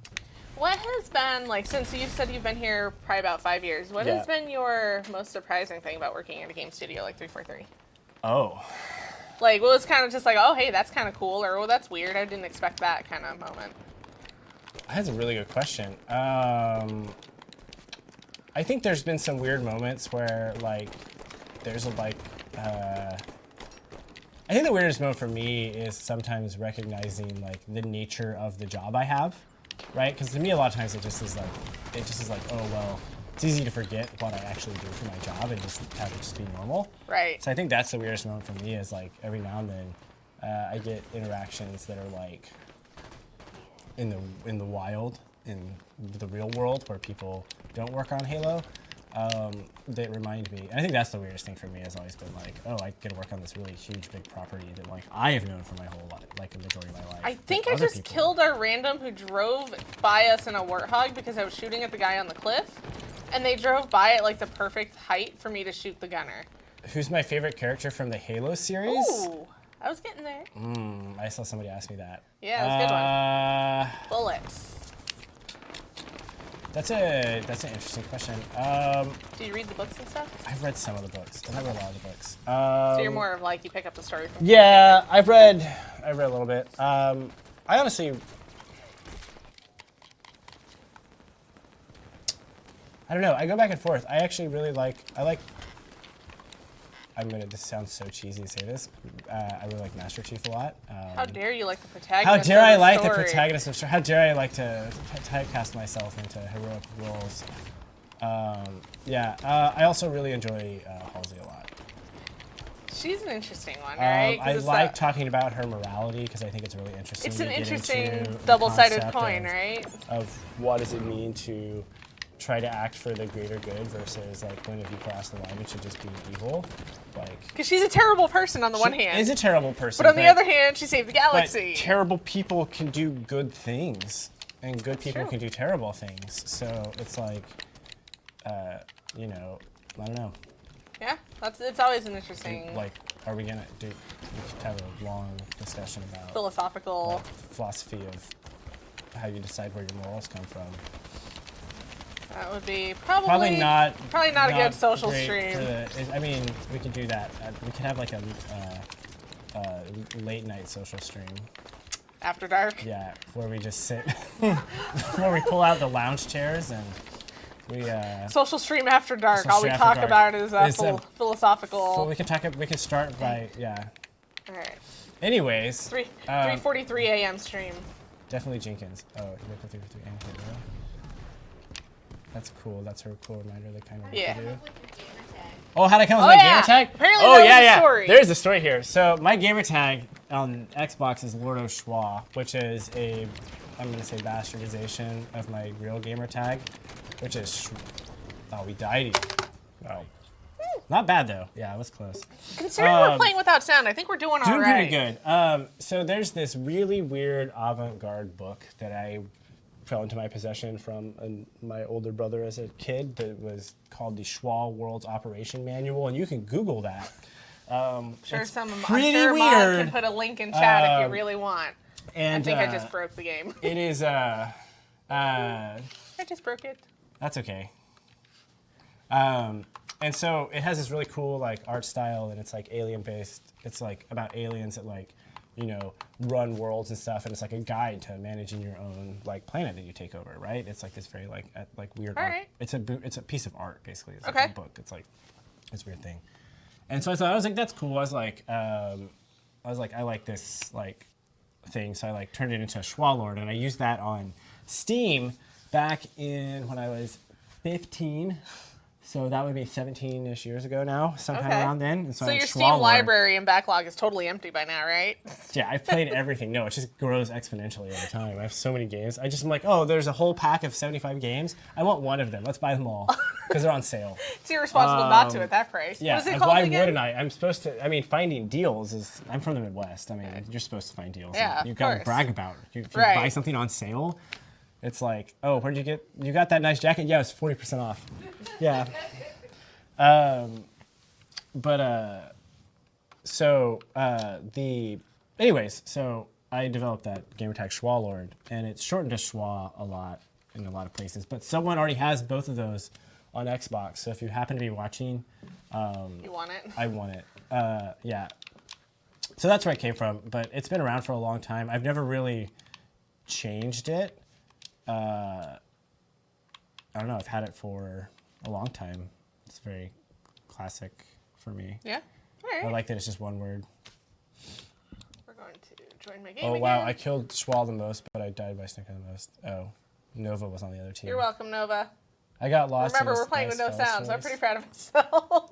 What has been, like, since you said you've been here probably about 5 years, what Yeah. has been your most surprising thing about working at a game studio like 343? Oh. Like, what was kind of just like, oh, hey, that's kind of cool, or, oh, that's weird, I didn't expect that kind of moment. That's a really good question. I think there's been some weird moments where, like, there's I think the weirdest moment for me is sometimes recognizing, like, the nature of the job I have, right? Because to me, a lot of times it just is like, oh, well, it's easy to forget what I actually do for my job and just have it just be normal. Right. So I think that's the weirdest moment for me is, like, every now and then I get interactions that are, like, in the wild, in the real world where people don't work on Halo, that remind me. And I think that's the weirdest thing for me has always been like, oh, I get to work on this really huge, big property that like I have known for my whole life, like the majority of my life. I think but I other just people- killed our random who drove by us in a warthog because I was shooting at the guy on the cliff, and they drove by at like the perfect height for me to shoot the gunner. Who's my favorite character from the Halo series? Ooh, I was getting there. I saw somebody ask me that. Yeah, that's a good one. Bullets. That's an interesting question. Do you read the books and stuff? I've read some of the books, and I've read a lot of the books. So you're more of like you pick up the story from. Yeah, I've read a little bit. I honestly, I don't know. I go back and forth. I actually really like. This sounds so cheesy to say this. I really like Master Chief a lot. How dare you like the protagonist? How dare I of the like the story. protagonist of story? How dare I like to typecast myself into heroic roles? I also really enjoy Halsey a lot. She's an interesting one, right? 'Cause I it's like that- talking about her morality because I think it's really interesting. It's an to get interesting into the double-sided concept coin, of- right? Of what does it mean to try to act for the greater good versus like when if you cross the line it should just be evil, like. Because she's a terrible person on the one hand, Is a terrible person. but on the other hand, she saved the but galaxy. terrible people can do good things, and good people True. can do terrible things. So it's like, I don't know. Yeah, it's always an interesting Like, are we gonna do? We could have a long discussion about philosophical. philosophy of how you decide where your morals come from. That would be probably Probably not a good social great stream. I mean, we could do that. We could have like a late night social stream. After dark. Yeah, where we just sit, where we pull out the lounge chairs and we. Social stream after dark. Social All we stream talk after dark. about is It's, philosophical. Well, we could talk. We could start by All right. Anyways, 3:43 a.m. stream. definitely Jenkins. Oh, you work with 343 and Halo. That's cool. That's her cool reminder. That kind of Yeah. to do. Oh, how'd I come with Oh, my yeah. gamer tag? Apparently oh, that was yeah, the yeah. story. There's a story here. So my gamer tag on Xbox is Lord Schwa, which is I'm going to say bastardization of my real gamer tag, which is we died. Oh. Not bad, though. Yeah, it was close. Considering we're playing without sound, I think we're doing all Doing right. pretty good. So there's this really weird avant-garde book that I fell into my possession from my older brother as a kid that was called the Schwa World's Operation Manual, and you can Google that. I'm sure It's Mod weird. can put a link in chat if you really want. And I think I just broke the game. it is I just broke it. that's okay. And so it has this really cool like art style, and it's like alien based. It's like about aliens that like, you know, run worlds and stuff, and it's like a guide to managing your own like planet that you take over, right? It's like this very like weird art. Alright. It's a piece of art basically. It's Okay. like a book. It's like this weird thing. And so I was like, that's cool. I was like, I like this like thing, so I like turned it into a Schwalord, and I used that on Steam back in when I was 15. So that would be 17-ish years ago now, sometime Okay. around then. And So I your had Steam Schwalord. library and backlog is totally empty by now, right? Yeah, I've played everything. No, it just grows exponentially over time. I have so many games. I'm like, oh, there's a whole pack of 75 games. I want one of them. Let's buy them all because they're on sale. It's irresponsible not to at that price. Yeah, What is it and called why again? wouldn't I? I'm supposed to. I mean, finding deals is. I'm from the Midwest. I mean, you're supposed to find deals. Yeah, you of got to course. brag about it. If you Right. buy something on sale, it's like, oh, where'd you get? You got that nice jacket? Yeah, it's 40% off. Yeah. Anyways, so I developed that gamertag Schwalord, and it's shortened to Schwa a lot in a lot of places. But someone already has both of those on Xbox. So if you happen to be watching, You want it? I want it. Yeah. So that's where it came from, but it's been around for a long time. I've never really changed it. I don't know. I've had it for a long time. It's very classic for me. Yeah? All I right. like that it's just one word. We're going to join my game Oh, again. wow. I killed Schwal the most, but I died by Snicker the most. Oh, Nova was on the other team. You're welcome, Nova. I got lost. Remember, in we're playing with no spell sound, so I'm choice. pretty proud of myself.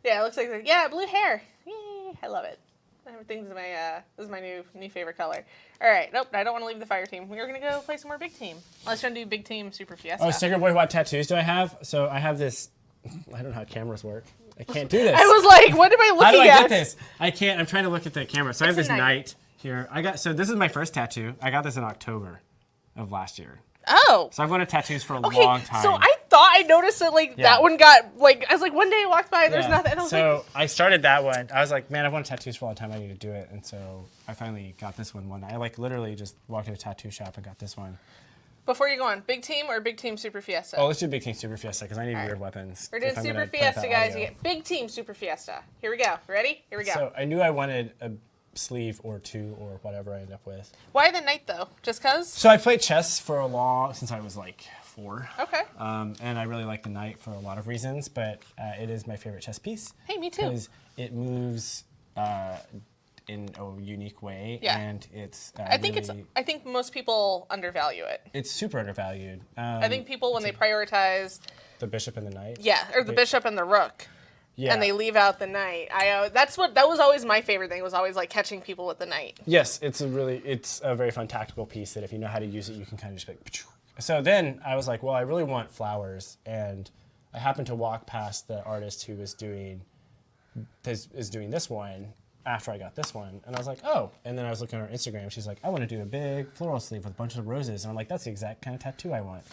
Yeah, it looks like, yeah, blue hair. Yay, I love it. Everything's my, this is my new favorite color. All right, nope, I don't want to leave the fire team. We're going to go play some more big team. Let's try to do big team Super Fiesta. Oh, Sticker Boy, what tattoos do I have? So I have this. I don't know how cameras work. I can't do this. I was like, what am I looking How do I at? get this? I can't. I'm trying to look at the camera. So I have It's this a knight. knight here. So this is my first tattoo. I got this in October of last year. Oh. So I've wanted tattoos for a Okay, long time. so I thought I noticed that, like, Yeah. that one got, like, I was like, one day I walked by, there's Yeah. nothing. And I was like, So I started that one. I was like, man, I've wanted tattoos for a long time. I need to do it. And so I finally got this one night. I like literally just walked into a tattoo shop and got this one. before you go on, big team or big team Super Fiesta? Oh, let's do Big Team Super Fiesta because I need right. weird weapons. We're doing if I'm Super gonna play Fiesta, without guys. audio. You get big team Super Fiesta. Here we go. Ready? Here we go. So I knew I wanted a sleeve or two or whatever I end up with. Why the knight, though? Just because? So I played chess for since I was like 4. Okay. And I really like the knight for a lot of reasons, but it is my favorite chess piece. Hey, me too. Because it moves in a unique way, Yeah. and it's I think most people undervalue it. it's super undervalued. I think people, when they prioritize, The bishop and the knight. yeah, or the bishop and the rook, Yeah. and they leave out the knight. That was always my favorite thing, was always like catching people with the knight. Yes, it's a very fun tactical piece that if you know how to use it, you can kind of just like. Pachoo. So then I was like, well, I really want flowers, and I happened to walk past the artist who was doing this one after I got this one, and I was like, oh. And then I was looking at her Instagram. She's like, I want to do a big floral sleeve with a bunch of roses, and I'm like, that's the exact kind of tattoo I want.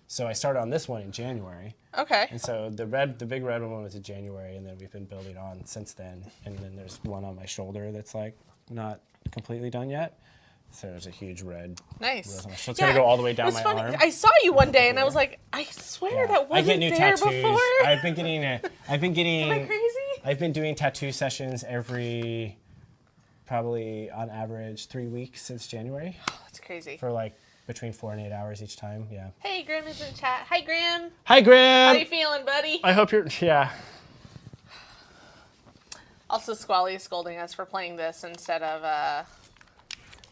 So I started on this one in January. Okay. And so the big red one was in January, and then we've been building on since then. And then there's one on my shoulder that's like not completely done yet. So there's a huge red Nice. rose on my shoulder. It's gonna go all the way down It was my funny. arm. I saw you one day, and I was like, I swear Yeah. that I wasn't get new there tattoos. before. I've been getting. Am I crazy? I've been doing tattoo sessions every, probably on average 3 weeks since January, That's crazy. for like between 4 and 8 hours each time. Yeah. Hey, Grim is in chat. Hi, Grim. Hi, How you Graham. feeling, buddy? I hope you're. Yeah. Also, Squally is scolding us for playing this instead of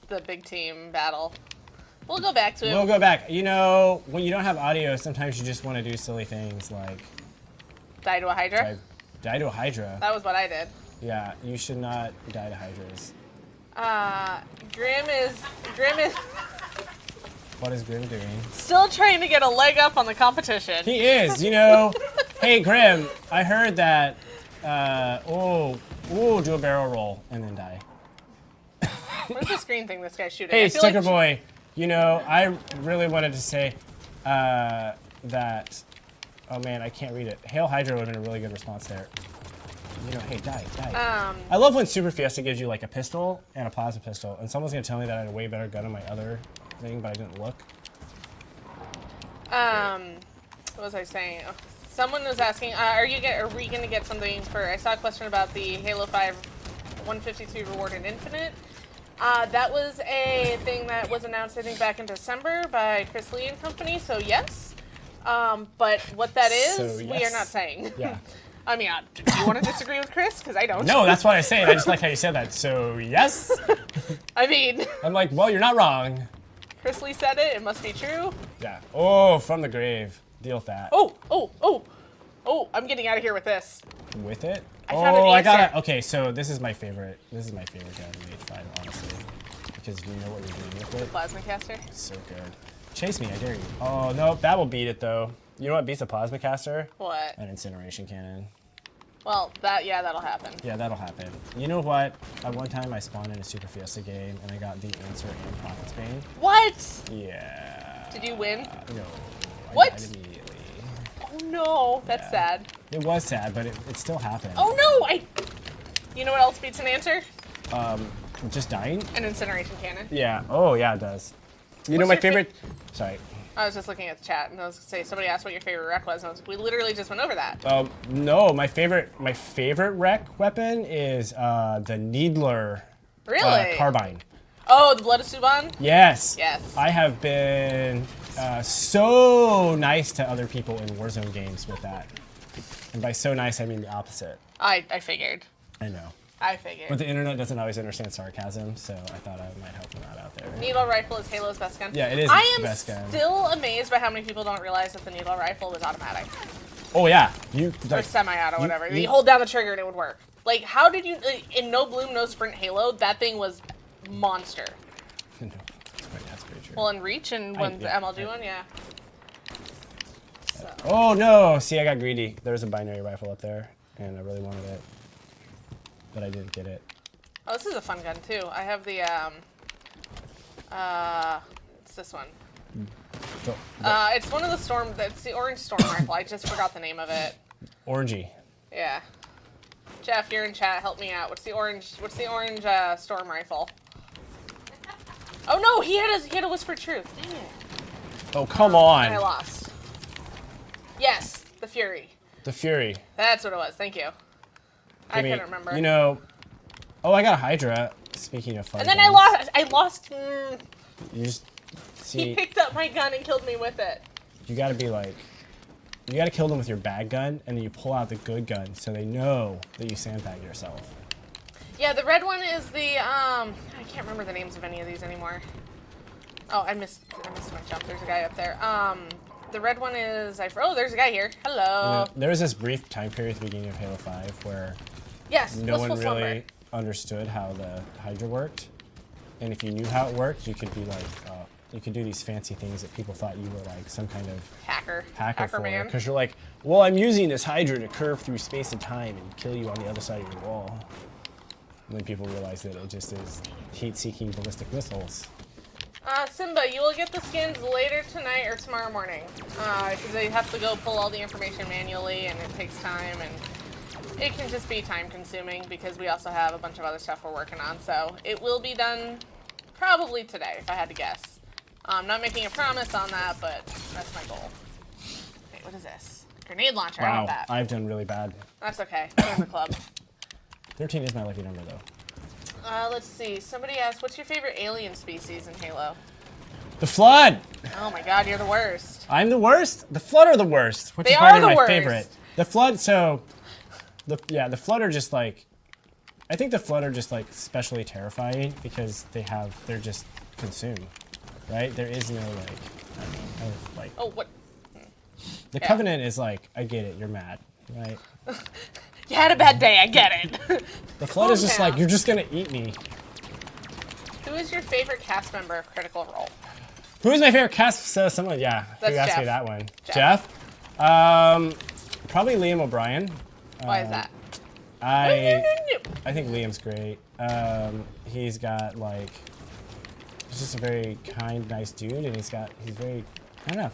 the big team battle. We'll go back to it. We'll go back. You know, when you don't have audio, sometimes you just want to do silly things like Die to a Hydra. die to a Hydra. That was what I did. Yeah, you should not die to Hydras. Grim is What is Grim doing? still trying to get a leg up on the competition. He is, you know. Hey, Grim, I heard that. Do a barrel roll and then die. Where's the screen thing this guy's shooting? Hey, I feel Sticker like Boy, you know, I really wanted to say that. Oh man, I can't read it. Hail Hydra would have been a really good response there. You know, hey, die. I love when Super Fiesta gives you like a pistol and a plasma pistol, and someone's gonna tell me that I had a way better gun on my other thing, but I didn't look. what was I saying? Oh, Someone was asking, are we gonna get something for? I saw a question about the Halo 5 153 reward in Infinite. That was a thing that was announced, I think, back in December by Chris Lee and company. So yes, but what that is, So, we are yes. not saying. Yeah. I mean, do you want to disagree with Chris? Because I don't. No, that's what I say. And I just like how you said that. So yes. I mean, I'm like, well, you're not wrong. Chris Lee said it. It must be true. Yeah. Oh, from the grave. Deal with that. Oh! I'm getting out of here with this. With it? I found an I got answer. it. Okay, so this is my favorite. This is my favorite gun in Mage 5, honestly, because you know what you're doing with it. Plasma caster. It's so good. Chase me, I dare you. Oh no, that will beat it though. You know what beats a plasma caster? What? An incineration cannon. Well, that'll happen. Yeah, that'll happen. You know what? At one time, I spawned in a Super Fiesta game, and I got the answer and Prophet's Bane. What? Yeah. Did you win? No. I What? died immediately. Oh no, that's Yeah. sad. It was sad, but it still happened. Oh no, You know what else beats an answer? Just dying? An incineration cannon. Yeah. Oh, yeah, it does. You know What's my your favorite. Sorry. I was just looking at the chat, and I was gonna say somebody asked what your favorite wreck was, and I was like, we literally just went over that. No, my favorite wreck weapon is the Needler Really? carbine. Oh, the Blood of Suban? Yes. Yes. I have been so nice to other people in Warzone games with that. And by so nice, I mean the opposite. I figured. I know. I figured. But the internet doesn't always understand sarcasm, so I thought I might help them out there. Needle rifle is Halo's best gun. Yeah, it is I the am best gun. still amazed by how many people don't realize that the needle rifle was automatic. Oh yeah, you Or like, semi-auto, whatever. you- You hold down the trigger and it would work. Like, how did you... in No Bloom, No Sprint Halo, that thing was monster. No, that's very true. Well, in Reach and when the yeah, MLG one, yeah. So, Oh no! See, I got greedy. There's a binary rifle up there, and I really wanted it, but I didn't get it. oh, this is a fun gun, too. I have the, it's this one. So, It's one of the storm... It's the orange storm rifle. I just forgot the name of it. orangey. Yeah. Jeff, you're in chat. Help me out. What's the orange storm rifle? Oh no, he had a whispered truth. Dang it. Oh come And I on! lost. Yes, the Fury. The Fury. That's what it was. Thank you. I I mean, couldn't remember. You know. Oh, I got a Hydra. Speaking of fun. and then guns, I lost. You just He see. picked up my gun and killed me with it. You gotta be like. You gotta kill them with your bad gun, and then you pull out the good gun, so they know that you sandbagged yourself. Yeah, the red one is the I can't remember the names of any of these anymore. Oh, I missed my jump. There's a guy up there. The red one is oh, there's a guy here. Hello. You know, there was this brief time period at the beginning of Halo 5 where Yes, no one Blissful really Slumber. understood how the Hydra worked, and if you knew how it worked, you could be like, you could do these fancy things that people thought you were like some kind of hacker for, man. because you're like, well, I'm using this Hydra to curve through space and time and kill you on the other side of your wall. And then people realize that it just is heat-seeking ballistic missiles. Simba, you will get the skins later tonight or tomorrow morning. Because they have to go pull all the information manually, and it takes time, and it can just be time-consuming because we also have a bunch of other stuff we're working on. So it will be done probably today, if I had to guess. I'm not making a promise on that, but that's my goal. Wait, what is this? Grenade launcher. I Wow, want that. I've done really bad. That's okay. Join the club. 13 is my lucky number, though. Let's see. Somebody asked, what's your favorite alien species in Halo? The Flood! Oh my god, you're the worst. I'm the worst? The Flood are the worst, which They is probably are the my worst. favorite. The Flood, so... the Flood are just like... I think the Flood are just like specially terrifying because they're just consumed, right? There is no like... Oh, what? The yeah. Covenant is like, I get it, you're mad, right? You had a bad day, I get it. The Flood is just down. like, you're just gonna eat me. Who is your favorite cast member of Critical Role? Who is my favorite cast? So someone, yeah, That's who asked me Jeff. that one? Jeff. Probably Liam O'Brien. Why is that? I think Liam's great. He's got like, he's just a very kind, nice dude, and he's very, I don't know,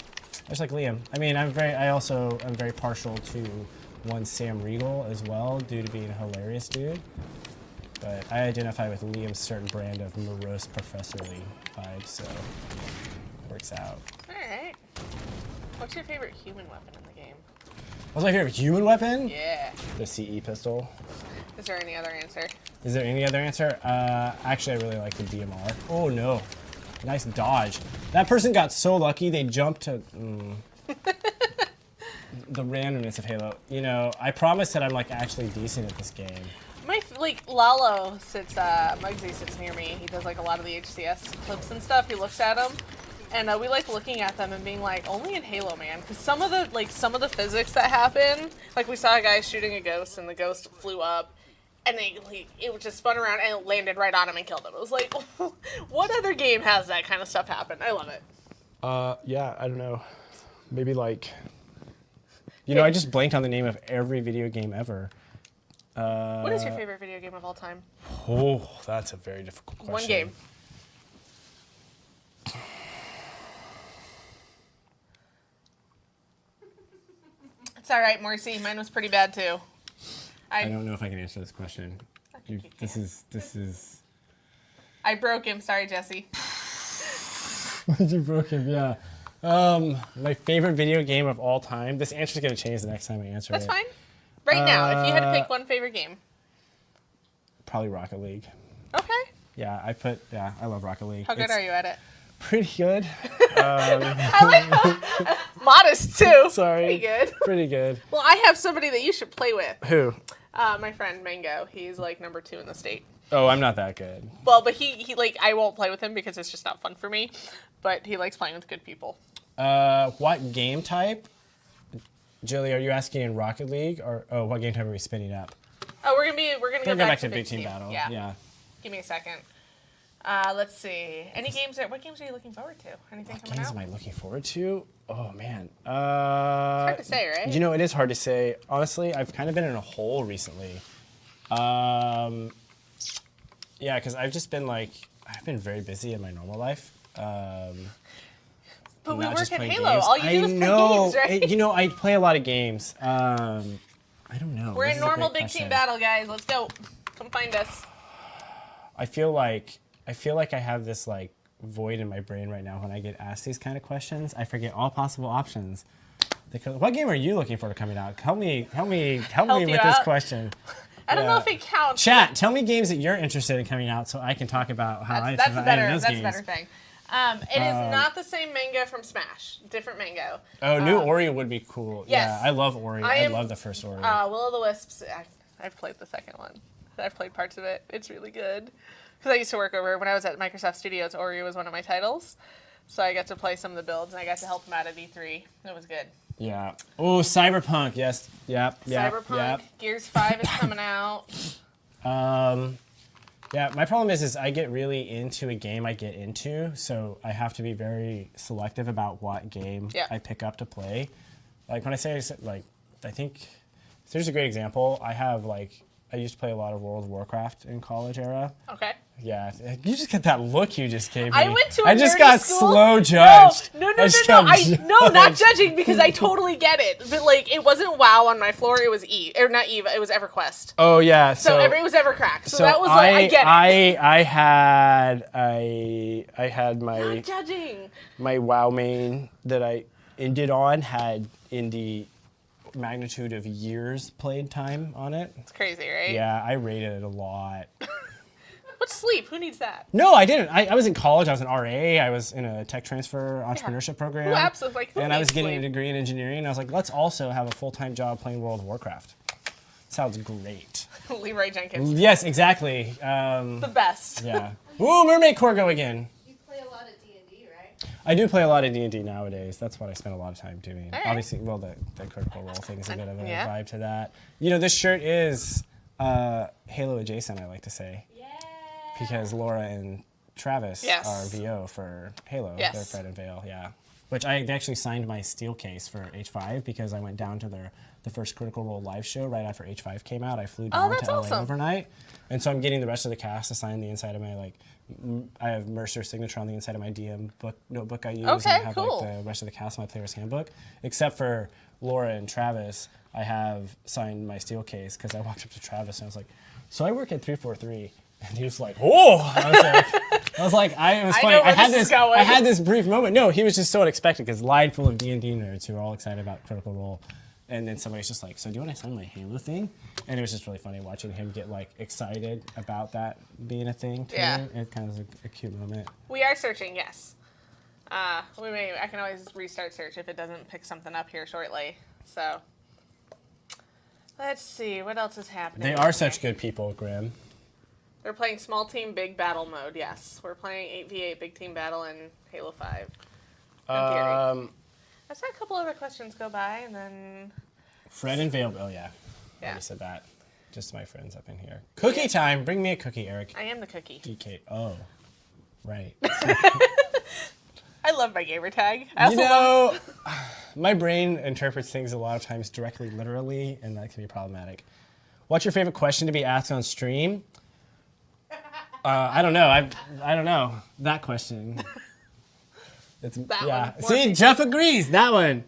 I just like Liam. I mean, I'm very partial to one Sam Riegel as well, due to being a hilarious dude. But I identify with Liam's certain brand of morose professorly vibe, so it works out. Alright. What's your favorite human weapon in the game? What's my favorite human weapon? Yeah. The CE pistol. Is there any other answer? Is there any other answer? Actually, I really like the DMR. Oh no, nice dodge. That person got so lucky they jumped to the randomness of Halo. You know, I promise that I'm like actually decent at this game. Lalo sits, Muggsy sits near me. He does like a lot of the HCS clips and stuff. He looks at them, and we like looking at them and being like, only in Halo, man. Because some of the physics that happen, like we saw a guy shooting a ghost and the ghost flew up, and it just spun around and it landed right on him and killed him. It was like, what other game has that kind of stuff happen? I love it. Yeah, I don't know. Maybe like, you know, I just blanked on the name of every video game ever. What is your favorite video game of all time? Oh, that's a very difficult question. One game. It's all right, Morrissey. Mine was pretty bad too. I don't know if I can answer this question. This is. I broke him. Sorry, Jesse. You broke him, yeah. My favorite video game of all time. This answer's gonna change the next time I answer That's it. fine. Right now, if you had to pick one favorite game. Probably Rocket League. Okay. Yeah, I love Rocket League. How good are you at it? Pretty good. Modest too. Sorry. Pretty good. Pretty good. Well, I have somebody that you should play with. Who? My friend Mango. He's like number 2 in the state. Oh, I'm not that good. Well, but he I won't play with him because it's just not fun for me. But he likes playing with good people. What game type? Jilly, are you asking in Rocket League or what game type are we spinning up? Oh, we're gonna go back to Big Team Battle. Yeah. Give me a second. Let's see. What games are you looking forward to? Anything coming Games out? am I looking forward to? Oh man. It's hard to say, right? You know, it is hard to say. Honestly, I've kind of been in a hole recently. Yeah, because I've been very busy in my normal life. But we not work just at playing Halo. games. All you do is play games, right? You know, I play a lot of games. I don't know. We're This in is a normal great Big Team question. Battle, guys. Let's go. Come find us. I feel like I have this like void in my brain right now when I get asked these kind of questions. I forget all possible options. What game are you looking for coming out? Help me with this out? question. I don't know if it counts. Chat, tell me games that you're interested in coming out so I can talk about how That's a better those games. thing. It is not the same Mango from Smash. Different Mango. Oh, new Ori would be cool. Yes. Yeah, I love Ori. I love the first Ori. Will of the Wisps. I've played the second one. I've played parts of it. It's really good. Because I used to work over when I was at Microsoft Studios. Ori was one of my titles, so I got to play some of the builds and I got to help them out at E3. It was good. Yeah. Oh, Cyberpunk. Yes. Yep. Cyberpunk. Yep. Gears 5 is coming out. Yeah, my problem is I get really into a game I get into, so I have to be very selective about what game I pick up to play. Like when I say I think there's a great example. I used to play a lot of World of Warcraft in college era. Okay. Yeah, you just get that look you just gave me. I went to a I just nerdy got school. slow judged. No, No, not judging because I totally get it. But like, it wasn't WoW on my floor. It was Eve, or not Eve. It was EverQuest. Oh yeah. It was EverCrack. So that was like I get it. I had my Not judging. my WoW main that I ended on had in the magnitude of years played time on it. It's crazy, right? Yeah, I rated it a lot. What's sleep? Who needs that? No, I didn't. I was in college. I was an RA. I was in a tech transfer entrepreneurship program. Who absolutely? Who and I was needs getting sleep? a degree in engineering. And I was like, let's also have a full-time job playing World of Warcraft. Sounds great. Leroy Jenkins. Yes, exactly. The best. Yeah. Ooh, Mermaid Corgo again. You play a lot of D&D, right? I do play a lot of D&D nowadays. That's what I spend a lot of time doing. All right. Obviously, well, the Critical Role thing is a bit of a Yeah. vibe to that. You know, this shirt is Halo adjacent, I like to say. Yeah. Because Laura and Travis Yes. are VO for Halo. Yes. They're Fred and Vale, yeah. Which they actually signed my steel case for H5 because I went down to the first Critical Role live show right after H5 came out. I flew down that's to LA awesome. overnight. And so I'm getting the rest of the cast to sign the inside of my, I have Mercer's signature on the inside of my DM notebook I use. Okay, and I have cool. the rest of the cast on my player's handbook. Except for Laura and Travis, I have signed my steel case because I walked up to Travis and I was like, so I work at 343. And he was like, "Oh!" It was funny. know where this is going. I had this brief moment. No, he was just so unexpected because line full of D&D nerds who are all excited about Critical Role. And then somebody's just like, so do you want to sign my Halo thing? And it was just really funny watching him get like excited about that being a thing too. Yeah. It kind of was a cute moment. We are searching, yes. I can always restart search if it doesn't pick something up here shortly. So, let's see, what else is happening? They are such good people, Grim. They're playing small team big battle mode, yes. We're playing 8v8 big team battle in Halo 5. In theory. I saw a couple other questions go by, and then... Fred and Vale, oh yeah. Yeah. Already said that. Just my friends up in here. Cookie time, bring me a cookie, Eric. I am the cookie. DK, oh, right. I love my gamer tag. I also You love... know, my brain interprets things a lot of times directly, literally, and that can be problematic. What's your favorite question to be asked on stream? I don't know. I don't know. That question. It's, That yeah. one. See, Jeff agrees. That one.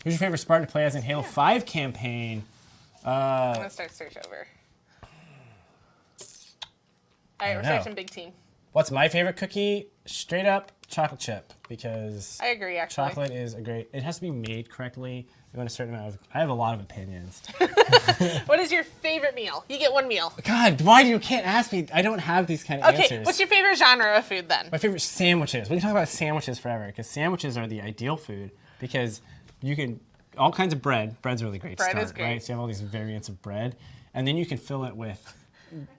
Who's your favorite Spartan to play as in Halo 5 campaign? I'm going to start search over. All right, we're know. searching big team. What's my favorite cookie? Straight up chocolate chip, because I agree, actually. chocolate is a great. It has to be made correctly. You want a certain amount of. I have a lot of opinions. What is your favorite meal? You get one meal. God, why do you can't ask me? I don't have these kind of Okay, answers. what's your favorite genre of food then? My favorite sandwiches. We can talk about sandwiches forever, because sandwiches are the ideal food, because you can all kinds of bread. Bread's a really great Bread start, is great. right? So you have all these variants of bread, and then you can fill it with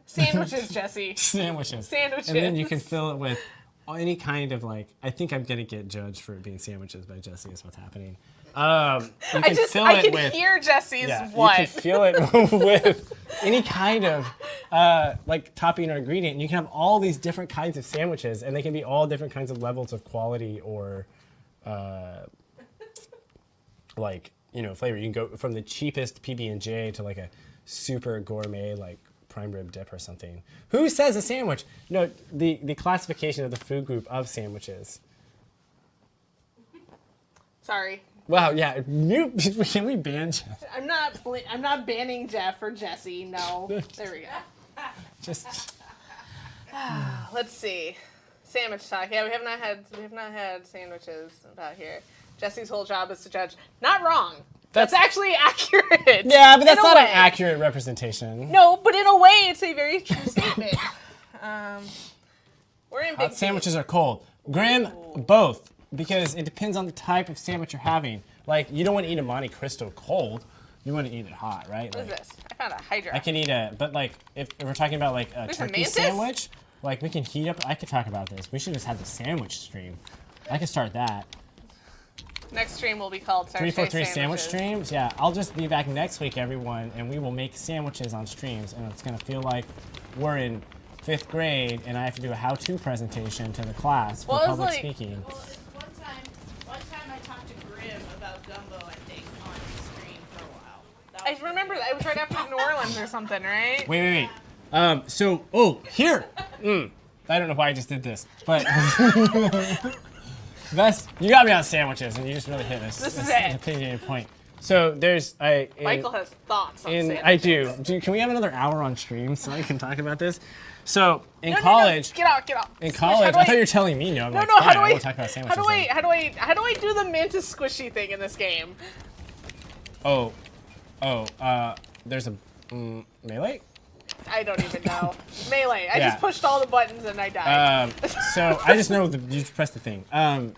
Sandwiches, Jesse. sandwiches. Sandwiches. And then you can fill it with any kind of like. I think I'm gonna get judged for it being sandwiches by Jesse. Is what's happening. You can I can hear Jesse's what. You can fill it with any kind of like topping or ingredient. And you can have all these different kinds of sandwiches, and they can be all different kinds of levels of quality or like flavor. You can go from the cheapest PB&J to like a super gourmet like prime rib dip or something. Who says a sandwich? No, the classification of the food group of sandwiches. Sorry. Wow, yeah. Can we ban Jeff? I'm not banning Jeff or Jesse. No. There we go. Just Let's see. Sandwich talk. Yeah, we have not had sandwiches about here. Jesse's whole job is to judge. Not wrong. That's actually accurate. yeah, but that's In a not an way. accurate representation. No, but in a way, it's a very true statement. We're in big Hot sandwiches are cold. Graham, both, because it depends on the type of sandwich you're having. Like, you don't want to eat a Monte Cristo cold. You want to eat it hot, right? What is Like, this? I found a Hydra. I can eat but like, if we're talking about like a There's a turkey mantis? sandwich, like we can heat up. I could talk about this. We should just have the sandwich stream. I could start that. Next stream will be called 343 sandwich Sandwiches. streams. Yeah, I'll just be back next week, everyone, and we will make sandwiches on streams, and it's gonna feel like we're in 5th grade, and I have to do a how-to presentation to the class for Well, it was public like- speaking. Well, one time I talked to Grim about gumbo, I think, on screen for a while. That I was remember that. It was right after New Orleans or something, right? Wait. Here. I don't know why I just did this, but you got me on sandwiches, and you just really hit us. This is an it. opinionated point. So Michael has thoughts on sandwiches. I do. Can we have another hour on stream so I can talk about this? So in No, college, Get out. in Squish, college, how do I thought you were telling me no. I'm No, like, no. fine, How do I I? won't talk about sandwiches. How do I do the mantis squishy thing in this game? There's a melee. I don't even know. Melee. I Yeah. just pushed all the buttons and I died. So I just know you just press the thing.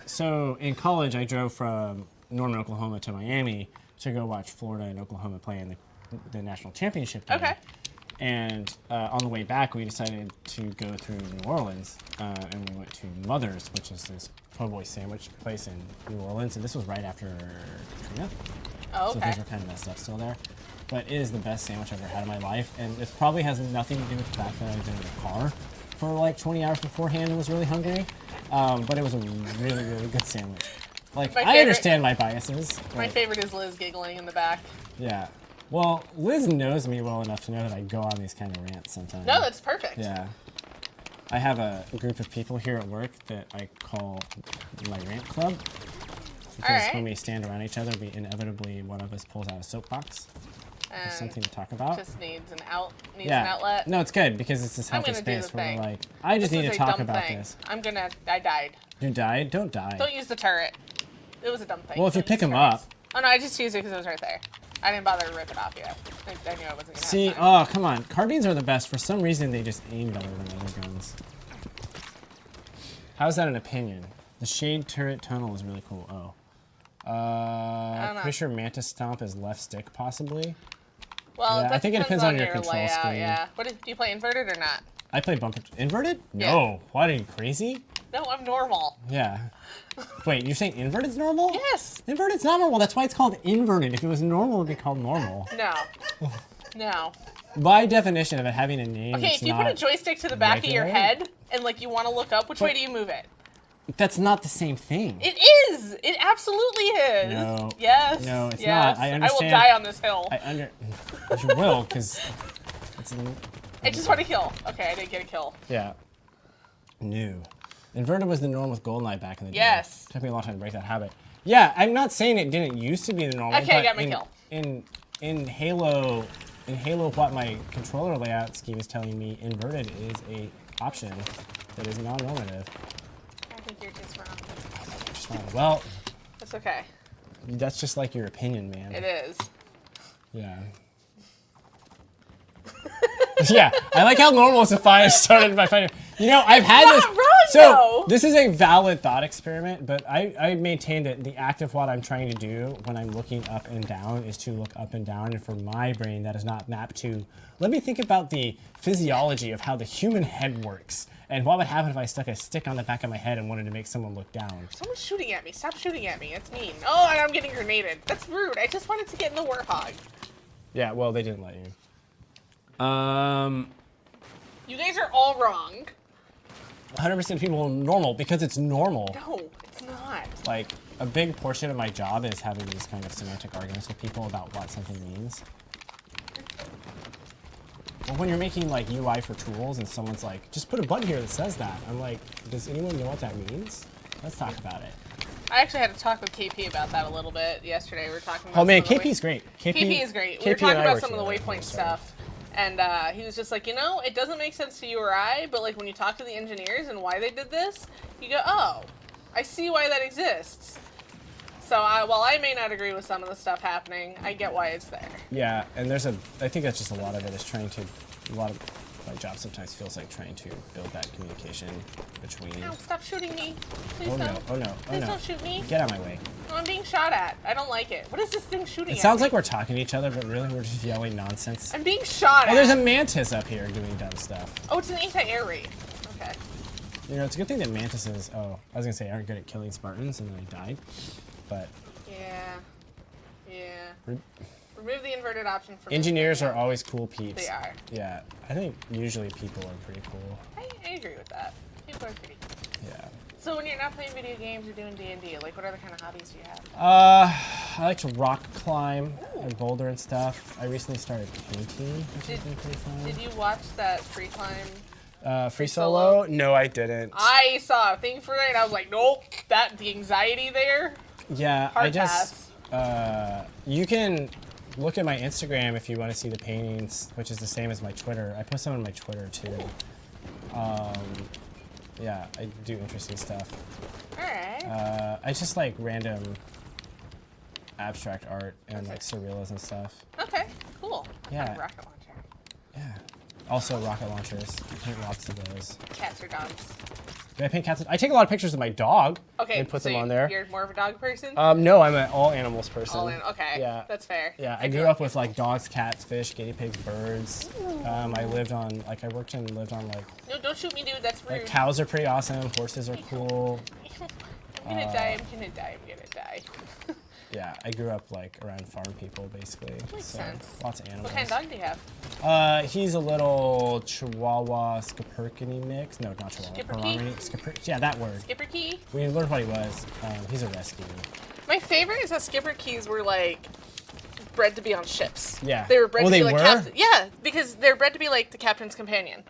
So in college, I drove from Norman, Oklahoma to Miami to go watch Florida and Oklahoma play in the national championship game. Okay. And on the way back, we decided to go through New Orleans, and we went to Mother's, which is this po' boy sandwich place in New Orleans. And this was right after Katrina. Oh, So okay. things were kind of messed up still there. But it is the best sandwich I've ever had in my life. And it probably has nothing to do with the fact that I was in the car for like 20 hours beforehand and was really hungry. But it was a really, really good sandwich. Like, My I favorite- understand my biases. My but, favorite is Liz giggling in the back. yeah. Well, Liz knows me well enough to know that I go on these kind of rants sometimes. No, that's perfect. Yeah. I have a group of people here at work that I call my rant club. Because Alright. when we stand around each other, we inevitably, one of us pulls out a soapbox. And Something to talk about. just needs an an yeah. outlet. No, it's good because it's this I'm healthy gonna do the space where we're thing. like, I just This need is to a talk dumb about thing. this. I died. You died? Don't die. Don't use the turret. It was a dumb thing. Well, if you Don't pick use them turrets. up. Oh no, I just used it because it was right there. I didn't bother to rip it off yet. I knew I wasn't gonna See, have time. oh, come on. Carbines are the best. For some reason, they just aim better than other guns. How's that an opinion? The shade turret tunnel is really cool. Oh. don't know. Pretty sure Mantis Stomp is left stick, possibly. Well, Yeah, that I think it depends on your control layout, scheme. yeah. Do you play inverted or not? I play bumper. Inverted? Yeah. No. What, are you crazy? No, I'm normal. Yeah. Wait, you're saying inverted's normal? Yes. Inverted's not normal. That's why it's called inverted. If it was normal, it would be called normal. No. No. By definition of it having a name, Okay, it's if you put not a joystick to the back of your regular. head and like you want to look up, which way do you move it? That's not the same thing. It is. It absolutely is. No. Yes. No, it's yes. not. I will understand. die on this hill. You will, because it's. I just want to kill. Okay, I didn't get a kill. Yeah. New. Inverted was the norm with GoldenEye back in the day. Yes. Took me a long time to break that habit. Yeah, I'm not saying it didn't used to be the normal. Okay, I but got my kill. In Halo, what my controller layout scheme is telling me, inverted is a option that is non-normative. I think you're just wrong. Just wrong. Well, That's okay. that's just like your opinion, man. It is. Yeah. Yeah, I like how normal Sophia started by finding. You know, I've had not this. wrong, So though. this is a valid thought experiment, but I maintain that the act of what I'm trying to do when I'm looking up and down is to look up and down, and for my brain that is not mapped to. Let me think about the physiology of how the human head works, and what would happen if I stuck a stick on the back of my head and wanted to make someone look down. Someone's shooting at me. Stop shooting at me. It's mean. Oh, and I'm getting grenaded. That's rude. I just wanted to get in the warthog. Yeah, well, they didn't let you. You guys are all wrong. 100% people are normal because it's normal. No, it's not. Like, a big portion of my job is having these kind of semantic arguments with people about what something means. Well, when you're making like UI for tools and someone's like, just put a button here that says that. I'm like, does anyone know what that means? Let's talk about it. I actually had to talk with KP about that a little bit yesterday. We were talking about Oh man, some of the KP's great. KP is great. We were KP talking and I about work some of the together. waypoint Sorry. stuff. And he was just like, you know, it doesn't make sense to you or I, but like when you talk to the engineers and why they did this, you go, oh, I see why that exists. So while I may not agree with some of the stuff happening, I get why it's there. Yeah, and I think that's just a lot of it is a lot of my job sometimes feels like trying to build that communication between. No, stop shooting me. Please Oh no, don't. oh no, oh Please no. don't shoot me. Get out of my way. No, I'm being shot at. I don't like it. What is this thing shooting It at sounds me? like we're talking to each other, but really we're just yelling nonsense. I'm being shot Oh, at. there's a mantis up here doing dumb stuff. Oh, it's an anti-air raid. Okay. You know, it's a good thing that mantises, I was gonna say aren't good at killing Spartans, and then I died. But Yeah. Remove the inverted option from engineers are always cool peeps. They are. Yeah, I think usually people are pretty cool. I agree with that. People are pretty cool. Yeah. So when you're not playing video games, you're doing D&D. Like, what other kind of hobbies do you have? I like to rock climb and boulder and stuff. I recently started painting, which has been pretty fun. Did you watch that free climb? Free solo? No, I didn't. I saw a thing for it, and I was like, nope. The anxiety there. Yeah, Hard I just you can look at my Instagram if you want to see the paintings, which is the same as my Twitter. I post them on my Twitter too. Yeah, I do interesting stuff. All right. I just like random abstract art and like surrealism stuff. Okay. Cool. Yeah. Rocket launcher. Yeah. Also rocket launchers. I paint lots of those. Cats or dogs? Do I paint cats? I take a lot of pictures of my dog Okay. and put so them on there. You're more of a dog person. No, I'm an all animals person. All in. Okay. Yeah. That's fair. Yeah, I grew up with like dogs, cats, fish, guinea pigs, birds. I lived on like I worked and lived on like No, don't shoot me, dude. That's rude. cows are pretty awesome, horses are cool. I'm gonna die. I'm gonna die. I'm gonna die. Yeah, I grew up like around farm people basically. Makes so sense. lots of animals. What kind of dog do you have? He's a little Chihuahua Schipperke mix. No, not Chihuahua. Schipperke? Pommeranian. Yeah, that word. Skipper key? We learned what he was. He's a rescue. My favorite is how skipper keys were like bred to be on ships. Yeah. They were bred Oh, to be they like were? captain. Yeah, because they're bred to be like the captain's companion.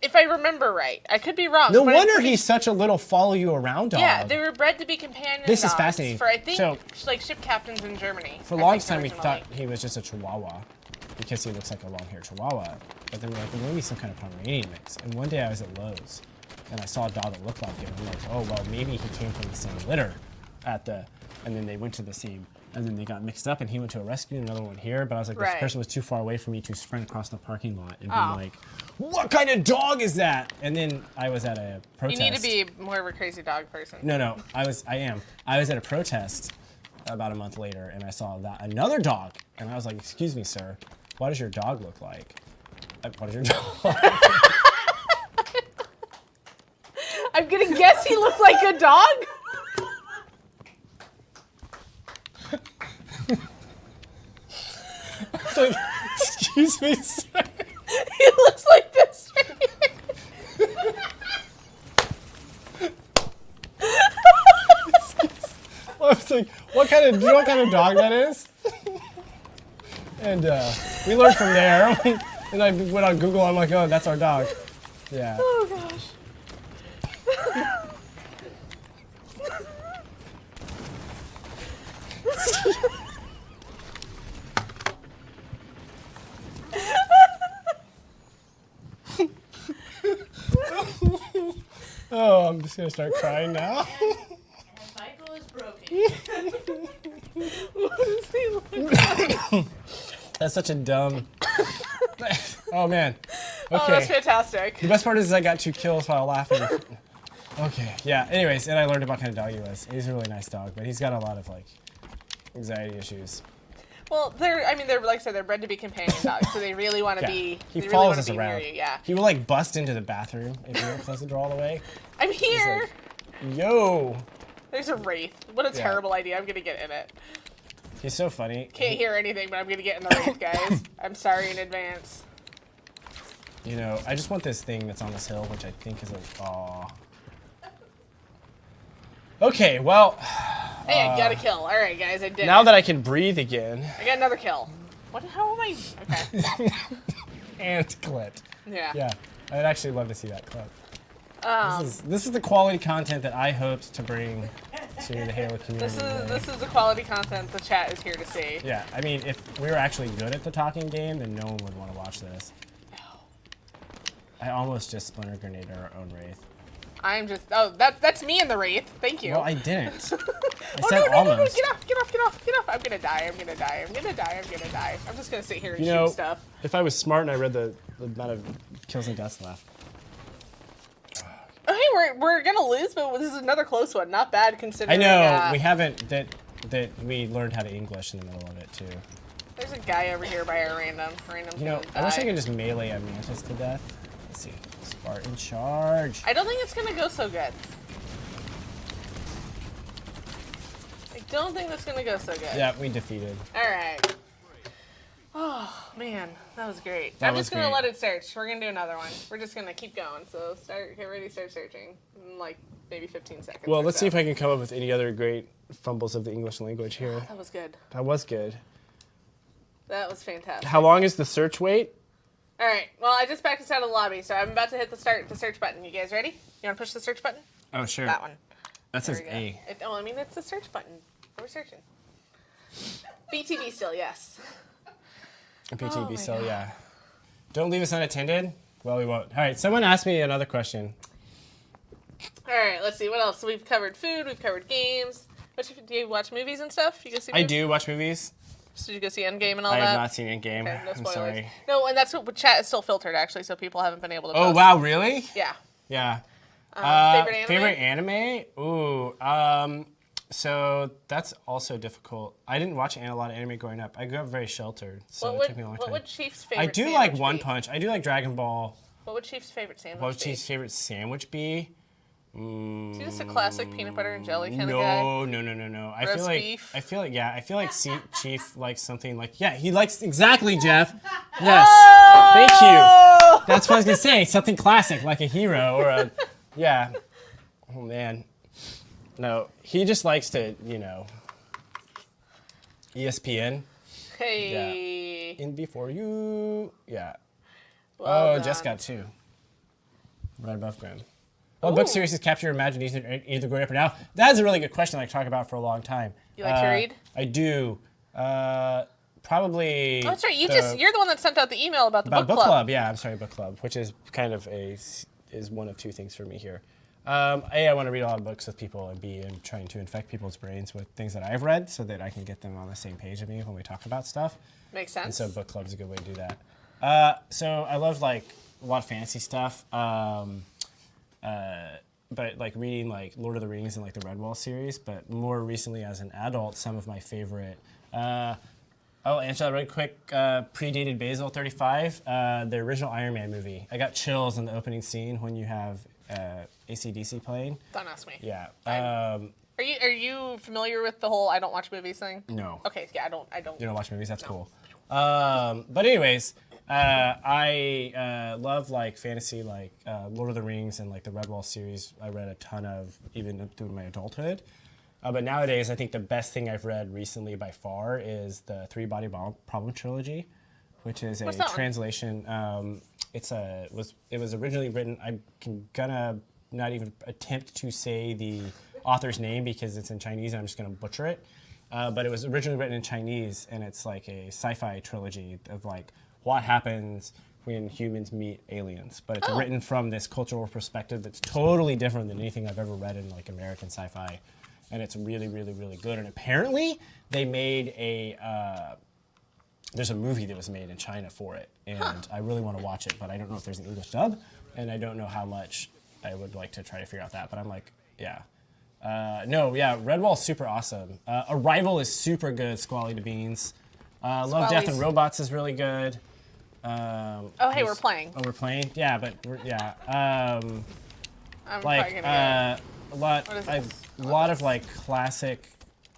If I remember right, I could be wrong. No but I'm wonder pretty- he's such a little follow you around dog. Yeah, they were bred to be companion This is dogs fascinating. for I think So- like ship captains in Germany. For the I longest think, time, we originally. thought he was just a Chihuahua because he looks like a long-haired Chihuahua. But then we're like, well, maybe some kind of Pomeranian mix. And one day I was at Lowe's, and I saw a dog that looked like him. I'm like, oh, well, maybe he came from the same litter and then they went to the same And then they got mixed up, and he went to a rescue, and another one here. But I was like, this Right. person was too far away for me to sprint across the parking lot and Oh. be like, what kind of dog is that? And then I was at a You protest. need to be more of a crazy dog person. No, I am. I was at a protest about a month later, and I saw another dog, and I was like, excuse me, sir, what does your dog look like? What does your dog? I'm gonna guess he looked like a dog. It's like, excuse me, sir. He looks like this. I was like, what kind of dog that is? And we learned from there. And I went on Google. I'm like, oh, that's our dog. Yeah. Oh gosh. Oh, I'm just gonna start crying now. And Michael is broken. What does he look like? That's such a dumb. Oh man. Oh, that's Okay. fantastic. The best part is I got 2 kills while laughing. Okay. Yeah. Anyways, and I learned about what kind of dog he was. He's a really nice dog, but he's got a lot of like anxiety issues. Well, they're like I said, they're bred to be companion dogs, so they really want to Yeah. be. He they follows really us wanna be around. near you, yeah. He will like bust into the bathroom if you don't close the door all the way. I'm here. Like, yo. There's a wraith. What a Yeah. terrible idea. I'm gonna get in it. He's so funny. Can't hear anything, but I'm gonna get in the wraith, guys. I'm sorry in advance. You know, I just want this thing that's on this hill, which I think is a. Aw. Okay, well, Hey, I got a kill. All right, guys, I did. now it. that I can breathe again, I got another kill. What? How am I? Okay. and clipped. Yeah. Yeah, I'd actually love to see that clip. Um, This is the quality content that I hoped to bring to the Halo community. this is the quality content the chat is here to see. Yeah, I mean, if we were actually good at the talking game, then no one would want to watch this. I almost just splinter grenaded our own wraith. I'm just. Oh, that's me in the wraith. Thank you. Well, I didn't. I Oh, said no, almost. Get off, get off, get off, get off. I'm gonna die, I'm gonna die, I'm gonna die, I'm gonna die. I'm just gonna sit here and You know, shoot stuff. if I was smart and I read the amount of kills and deaths left. Oh, hey, we're gonna lose, but this is another close one. Not bad I considering. know, we haven't, that we learned how to English in the middle of it, too. There's a guy over here by our random. You know, I wish I could just melee a mantis to death. Let's see. Spartan charge. I don't think it's gonna go so good. I don't think that's gonna go so good. Yeah, we defeated. Alright. Oh, man. That was great. That I'm was just gonna great. let it search. We're gonna do another one. We're just gonna keep going. So get ready, start searching. In like maybe 15 seconds. Well, or let's so. see if I can come up with any other great fumbles of the English language here. That was good. That was good. That was fantastic. How long is the search wait? Alright. Well, I just backed us out of the lobby, so I'm about to hit the search button. You guys ready? You wanna push the search button? Oh, sure. That one. That There says we go. A. I mean, it's the search button. We're searching. BTB still, yes. PTB, my so God. yeah. Don't leave us unattended. Well, we won't. All right, someone asked me another question. All right, let's see. What else? We've covered food. We've covered games. Do you watch movies and stuff? You go see I movies? do watch movies. Did you go see Endgame and all I that? have not seen Endgame. Okay, no I'm spoilers. sorry. No, and that's what chat is still filtered actually, so people haven't been able to. Oh, post. wow, really? Yeah. Yeah. Favorite anime? Favorite anime? Ooh, so that's also difficult. I didn't watch a lot of anime growing up. I grew up very sheltered, so it took me a long What time. would Chief's favorite? I do sandwich like One be? Punch. I do like Dragon Ball. What would Chief's favorite sandwich What would be? Chief's favorite sandwich be? Is he just a classic peanut butter and jelly kind of guy? No. I Roast feel like beef? I feel like Chief likes something like he likes exactly Jeff. Yes. Thank you. Oh! That's what I was gonna say. Something classic like a hero or a yeah. Oh man. No, he just likes to, ESPN. Hey. In before you. Yeah. Well Jess done. got 2. Right above Grim. What book series has captured your imagination either growing up or now? That's a really good question I talk about for a long time. You like to read? I do. Probably. Oh, that's right. You're the one that sent out the email about the about book club. Yeah, I'm sorry, book club, which is kind of is one of 2 things for me here. A, I want to read a lot of books with people, and B, I'm trying to infect people's brains with things that I've read so that I can get them on the same page with me when we talk about stuff. Makes And sense. so book club's a good way to do that. So I love like a lot of fantasy stuff, but like reading like Lord of the Rings and like the Redwall series. But more recently, as an adult, some of my favorite. I'll answer that right quick. Predated Basil 35, the original Iron Man movie. I got chills in the opening scene when you have AC/DC playing. Don't ask me. Yeah. Are you familiar with the whole I don't watch movies thing? No. Okay, yeah, I don't. You don't watch movies? That's cool. But anyways, I love like fantasy, like Lord of the Rings and like the Redwall series. I read a ton of even through my adulthood. But nowadays, I think the best thing I've read recently by far is the Three Body Problem trilogy, which is a What's that one? translation. It was originally written. I'm gonna not even attempt to say the author's name because it's in Chinese and I'm just gonna butcher it. But it was originally written in Chinese, and it's like a sci-fi trilogy of like what happens when humans meet aliens. But it's written from this cultural perspective that's totally different than anything I've ever read in like American sci-fi. And it's really, really, really good. And apparently, they made there's a movie that was made in China for it, and I really want to watch it, but I don't know if there's an English dub, and I don't know how much I would like to try to figure out that. But I'm like, yeah. Redwall's super awesome. Arrival is super good, Squally to Beans. Love, Death, and Robots is really good. We're playing. Oh, we're playing? Yeah, but I'm probably gonna a lot of like classic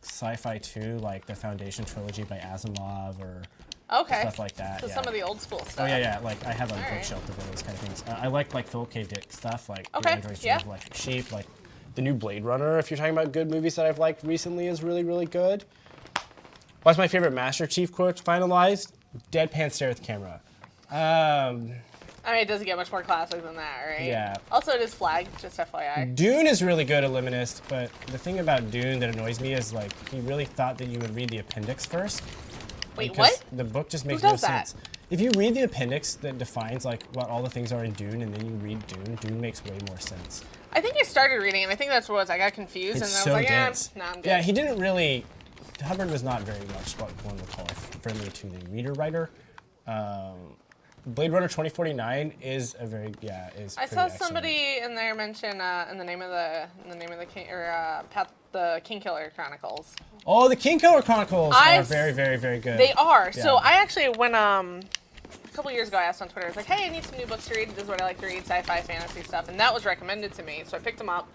sci-fi too, like the Foundation trilogy by Asimov or okay. stuff like that. So yeah. some of the old school stuff. Oh yeah. Like I have a Alright. bookshelf of those kind of things. I like Philip K. Dick stuff, like Okay, The Android's yeah. Dream of Electric Sheep, like the new Blade Runner. If you're talking about good movies that I've liked recently, is really, really good. What's my favorite Master Chief quote finalized? Deadpan stare at the camera. I mean, it doesn't get much more classic than that, right? Yeah. Also, it is flagged, just FYI. Dune is really good at Eliminist, but the thing about Dune that annoys me is like he really thought that you would read the appendix first. Wait, Because what? The book just makes Who no does that? sense. If you read the appendix that defines like what all the things are in Dune, and then you read Dune, Dune makes way more sense. I think I started reading, and I think that's what it was. I got confused, It's and I so was like, dense. nah, I'm good. Yeah, he didn't really. Hubbard was not very much what one would call friendly to the reader writer. Blade Runner 2049 is a very is. I pretty saw excellent. somebody in there mention in the name of the King or the King Killer Chronicles. Oh, the King Killer Chronicles are I've- very, very, very good. They are. Yeah. So I actually went a couple years ago. I asked on Twitter. I was like, "Hey, I need some new books to read. This is what I like to read: sci-fi, fantasy stuff." And that was recommended to me, so I picked them up.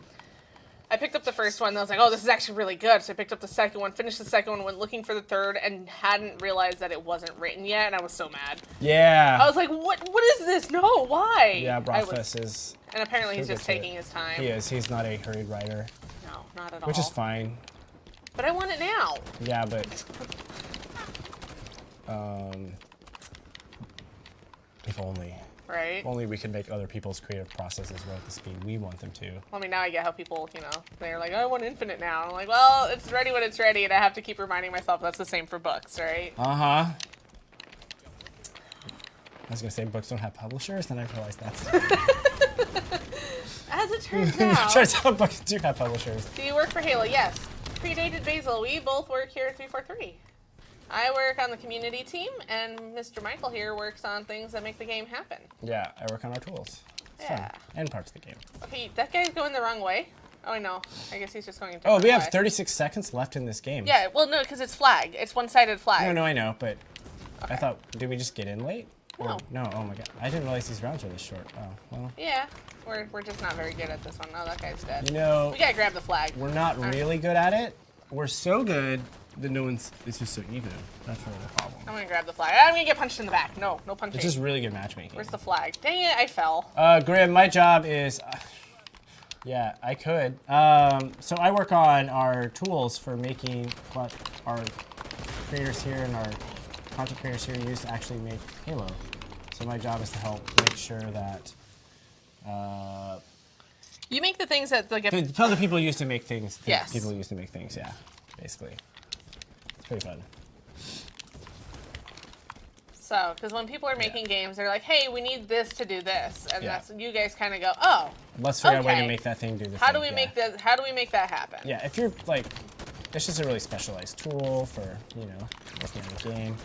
I picked up the first one, and I was like, "Oh, this is actually really good." So I picked up the second one, finished the second one, went looking for the third, and hadn't realized that it wasn't written yet, and I was so mad. Yeah. I was like, "What? What is this? No, why?" Yeah, I was- Brothfest is. And apparently he's He'll just get to taking it. his time. He is. He's not a hurried writer, No, not at all. which is fine. But I want it now. Yeah, but if only. Right? If only we could make other people's creative processes run at the speed we want them to. I mean, now I get how people, they're like, "I want Infinite now." I'm like, well, it's ready when it's ready, and I have to keep reminding myself that's the same for books, right? Uh-huh. I was gonna say books don't have publishers, then I realized that's As it turns out, turns out books do have publishers. do you work for Halo? Yes. Predated Basil, we both work here at 343. I work on the community team, and Mr. Michael here works on things that make the game happen. Yeah, I work on our tools. It's Yeah. fun. And parts of the game. Okay, that guy's going the wrong way. Oh, no. I guess he's just going a Oh, different we have way. 36 seconds left in this game. Yeah, well, no, because it's flag. It's one-sided flag. No, I know, but Okay. I thought, did we just get in late? No. No, oh my god. I didn't realize these rounds were this short. Oh, well. Yeah, we're just not very good at this one. Oh, that guy's dead. You know, We gotta grab the flag. we're not Alright. really good at it. We're so good that no one's, it's just so even. That's really the problem. I'm gonna grab the flag. I'm gonna get punched in the back. No punching. It's just really good matchmaking. Where's the flag? Dang it, I fell. Grim, my job is, yeah, I could. So I work on our tools for making what our creators here and our content creators here use to actually make Halo. So my job is to help make sure that You make the things that like tell the people used to make things. Yes. People used to make things. Yeah, basically. It's pretty fun. so? Because when people are making games, they're like, "Hey, we need this to do this," and Yeah. that's you guys kind of go, "Oh, Let's figure out a way to okay. make that thing do the How thing. do we make that? How do we make that happen?" Yeah, if you're like, it's just a really specialized tool for, you know, working on a game.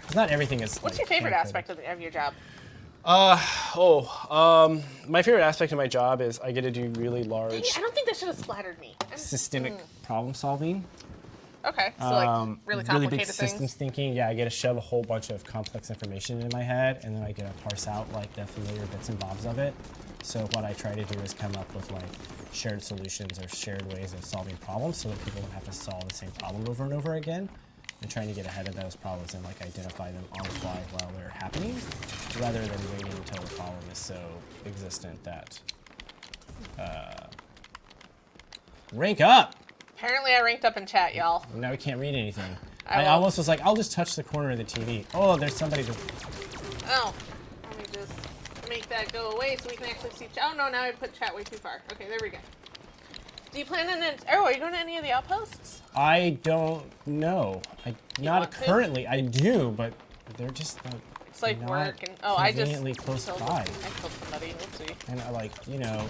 'Cause not everything is. What's like, your favorite hand-coded. aspect of your job? My favorite aspect of my job is I get to do really large I don't think that should have splattered me. systemic problem solving. Okay, so like really complicated big things. systems thinking. Yeah, I get to shove a whole bunch of complex information in my head, and then I get to parse out like the familiar bits and bobs of it. So what I try to do is come up with like shared solutions or shared ways of solving problems, so that people don't have to solve the same problem over and over again. And trying to get ahead of those problems and like identify them on the fly while they're happening, rather than waiting until the problem is so existent that rank up. Apparently, I ranked up in chat, y'all. Now we can't read anything. I I will- almost was like, I'll just touch the corner of the TV. Oh, there's somebody. Oh, let me just make that go away so we can actually see. Oh no, now I put chat way too far. Okay, there we go. Do you plan on it? Oh, are you going to any of the outposts? I don't know. Not want to? currently. I do, but they're just like. It's like not work and I just conveniently close killed by. I killed somebody. Oopsie. And I like, you know,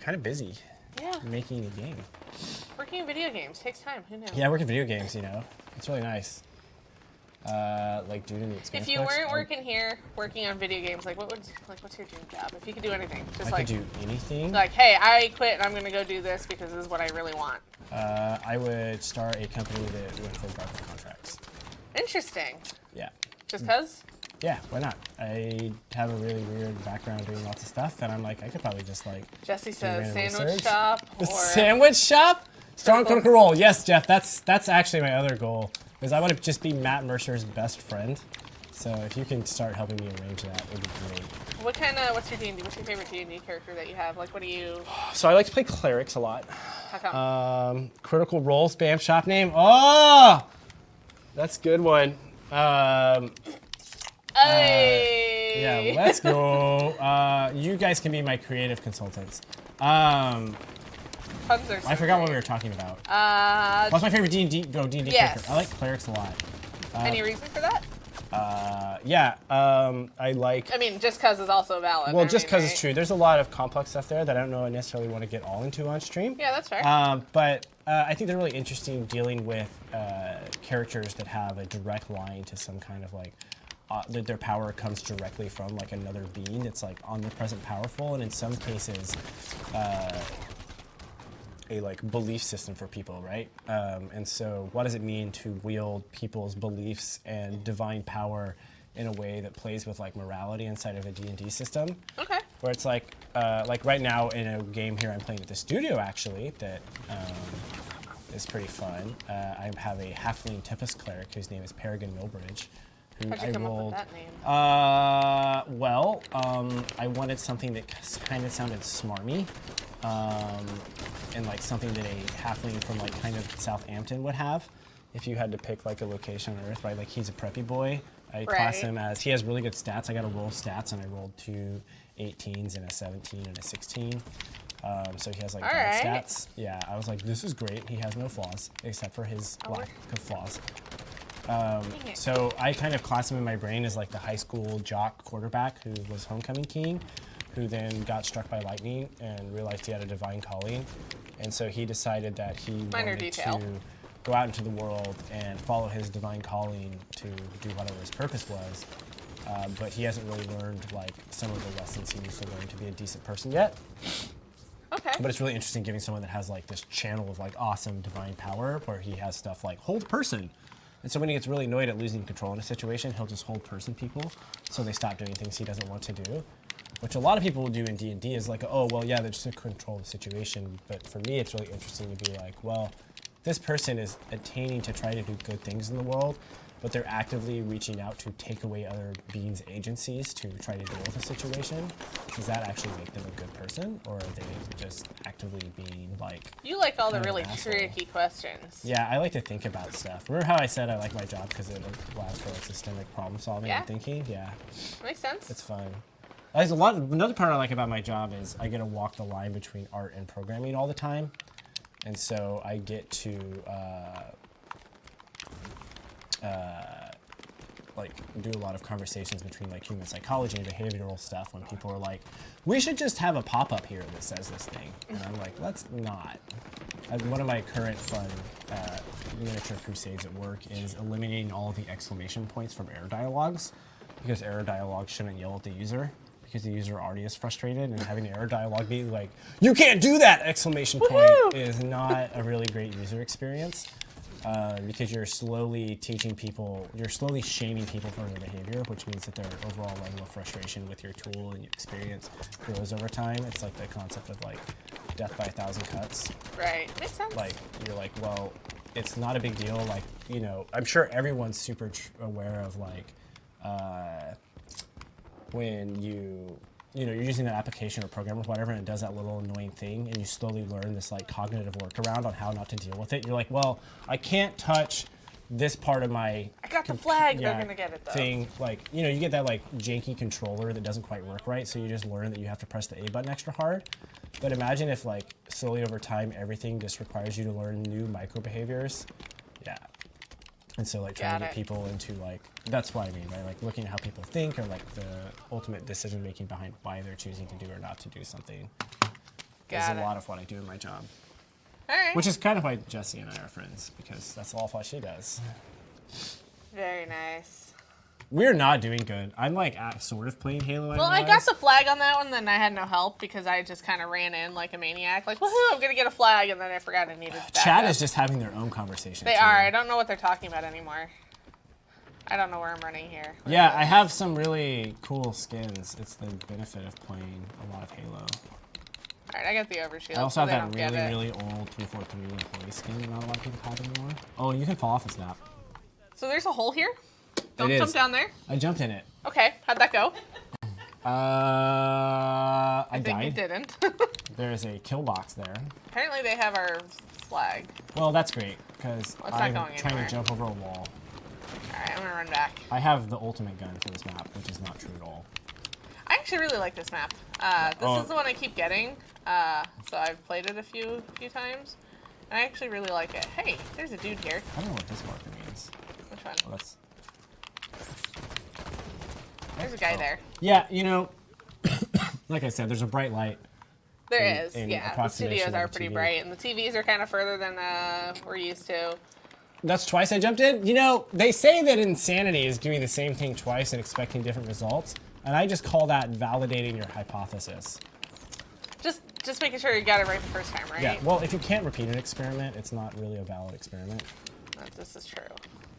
kind of busy Yeah, making a game. working in video games takes time. Who knew? Yeah, I work in video games, you know. It's really nice. Like, due to the experience. If you weren't working here, working on video games, like what's your dream job? If you could do anything, just I like could do anything. like, hey, I quit and I'm gonna go do this because this is what I really want. I would start a company that went for government contracts. Interesting. Yeah. Just cause? Yeah, why not? I have a really weird background doing lots of stuff, and I'm like, I could probably just like. Jesse says random sandwich research. shop The or sandwich shop? Strong critical role. Yes, Jeff, that's actually my other goal. Is I want to just be Matt Mercer's best friend. So if you can start helping me arrange that, it would be great. what's your D&D? What's your favorite D&D character that you have? Like, what do you? So I like to play clerics a lot. How come? Critical role spam shop name. Oh, that's a good one. Hey. Yeah, let's go. You guys can be my creative consultants. Puns are so I forgot what we great. were talking about. Uh, What's my favorite D&D Yes. character? I like clerics a lot. any reason for that? I like. I mean, just cause is also valid. Well, I just mean, because right? it's true. There's a lot of complex stuff there that I don't know I necessarily want to get all into on stream. Yeah, that's fair. But I think they're really interesting dealing with characters that have a direct line to some kind of like that their power comes directly from like another being that's like omnipresent powerful, and in some cases a like belief system for people, right? And so what does it mean to wield people's beliefs and divine power in a way that plays with like morality inside of a D&D system? Okay. Where it's like right now in a game here I'm playing at the studio actually that is pretty fun. I have a halfling Tempest cleric whose name is Peregrine Millbridge. Who How'd you I come rolled, up with that name? I wanted something that kind of sounded smarmy, and like something that a halfling from like kind of Southampton would have. If you had to pick like a location on Earth, right? Like he's a preppy boy. I class Right. him as he has really good stats. I got to roll stats, and I rolled 2 18s and a 17 and a 16. So he has like bad Alright. stats. Yeah, I was like, this is great. He has no flaws except for his Oh, lack of flaws. Dang it. So I kind of class him in my brain as like the high school jock quarterback who was homecoming king, who then got struck by lightning and realized he had a divine calling. And so he decided that he Minor wanted detail. to go out into the world and follow his divine calling to do whatever his purpose was. But he hasn't really learned like some of the lessons he needs to learn to be a decent person yet. Okay. But it's really interesting giving someone that has like this channel of like awesome divine power where he has stuff like hold person. And so when he gets really annoyed at losing control in a situation, he'll just hold person people so they stop doing things he doesn't want to do. Which a lot of people will do in D&D is like, oh, well, yeah, they're just in control of the situation. But for me, it's really interesting to be like, well, this person is attaining to try to do good things in the world, but they're actively reaching out to take away other beings' agencies to try to deal with a situation. Does that actually make them a good person, or are they just actively being like... You like all the kind of really an asshole? tricky questions. Yeah, I like to think about stuff. Remember how I said I like my job because it allows for like systemic problem solving Yeah. and thinking? Yeah, Makes sense. it's fun. There's a lot. Another part I like about my job is I get to walk the line between art and programming all the time, and so I get to like do a lot of conversations between like human psychology and behavioral stuff when people are like, we should just have a pop-up here that says this thing, and I'm like, let's not. One of my current fun miniature crusades at work is eliminating all of the exclamation points from error dialogues, because error dialogue shouldn't yell at the user, because the user already is frustrated, and having the error dialogue be like, you can't do that! Exclamation point is not a really great user experience. Because you're slowly teaching people, you're slowly shaming people for their behavior, which means that their overall level of frustration with your tool and your experience grows over time. It's like the concept of like death by 1,000 cuts. Right. Makes sense. Like, you're like, well, it's not a big deal. Like, you know, I'm sure everyone's super aware of like, when you know, you're using an application or program or whatever, and it does that little annoying thing, and you slowly learn this like cognitive workaround on how not to deal with it. You're like, well, I can't touch this part of my. I got the flag. They're gonna get it though. Thing, like, you know, you get that like janky controller that doesn't quite work right, so you just learn that you have to press the A button extra hard. But imagine if like slowly over time everything just requires you to learn new micro behaviors. Yeah. And so like trying to get people into like, that's what I mean, right? Like looking at how people think, or like the ultimate decision making behind why they're choosing to do or not to do something. Is a lot of what I do in my job. All right. Which is kind of why Jessie and I are friends, because that's all what she does. Very nice. We're not doing good. I'm like sort of playing Halo. Well, I got the flag on that one, then I had no help because I just kind of ran in like a maniac, like, woohoo, I'm gonna get a flag, and then I forgot I needed backup. Chat is just having their own conversation. They are. I don't know what they're talking about anymore. I don't know where I'm running here. Yeah, I have some really cool skins. It's the benefit of playing a lot of Halo. All right, I got the overshield. I also so have they that don't get really, it. really old 343 employee skin that not a lot of people have anymore. Oh, you can fall off this map. So there's a hole here? Don't It jump is. down there. I jumped in it. Okay, how'd that go? I I think you died. didn't. There's a kill box there. Apparently they have our flag. Well, that's great, because Well, it's not I'm going trying anywhere. to jump over a wall. All right, I'm gonna run back. I have the ultimate gun for this map, which is not true at all. I actually really like this map. This is the one I keep getting. So I've played it a few times. And I actually really like it. Hey, there's a dude here. I don't know what this marker means. Which one? Well, that's... There's a guy there. Yeah, you know, like I said, there's a bright light. There is, in yeah. The approximation studios of are the pretty TV. bright, and the TVs are kind of further than we're used to. That's twice I jumped in. You know, they say that insanity is doing the same thing twice and expecting different results, and I just call that validating your hypothesis. Just making sure you got it right the first time, right? Yeah, well, if you can't repeat an experiment, it's not really a valid experiment. This is true.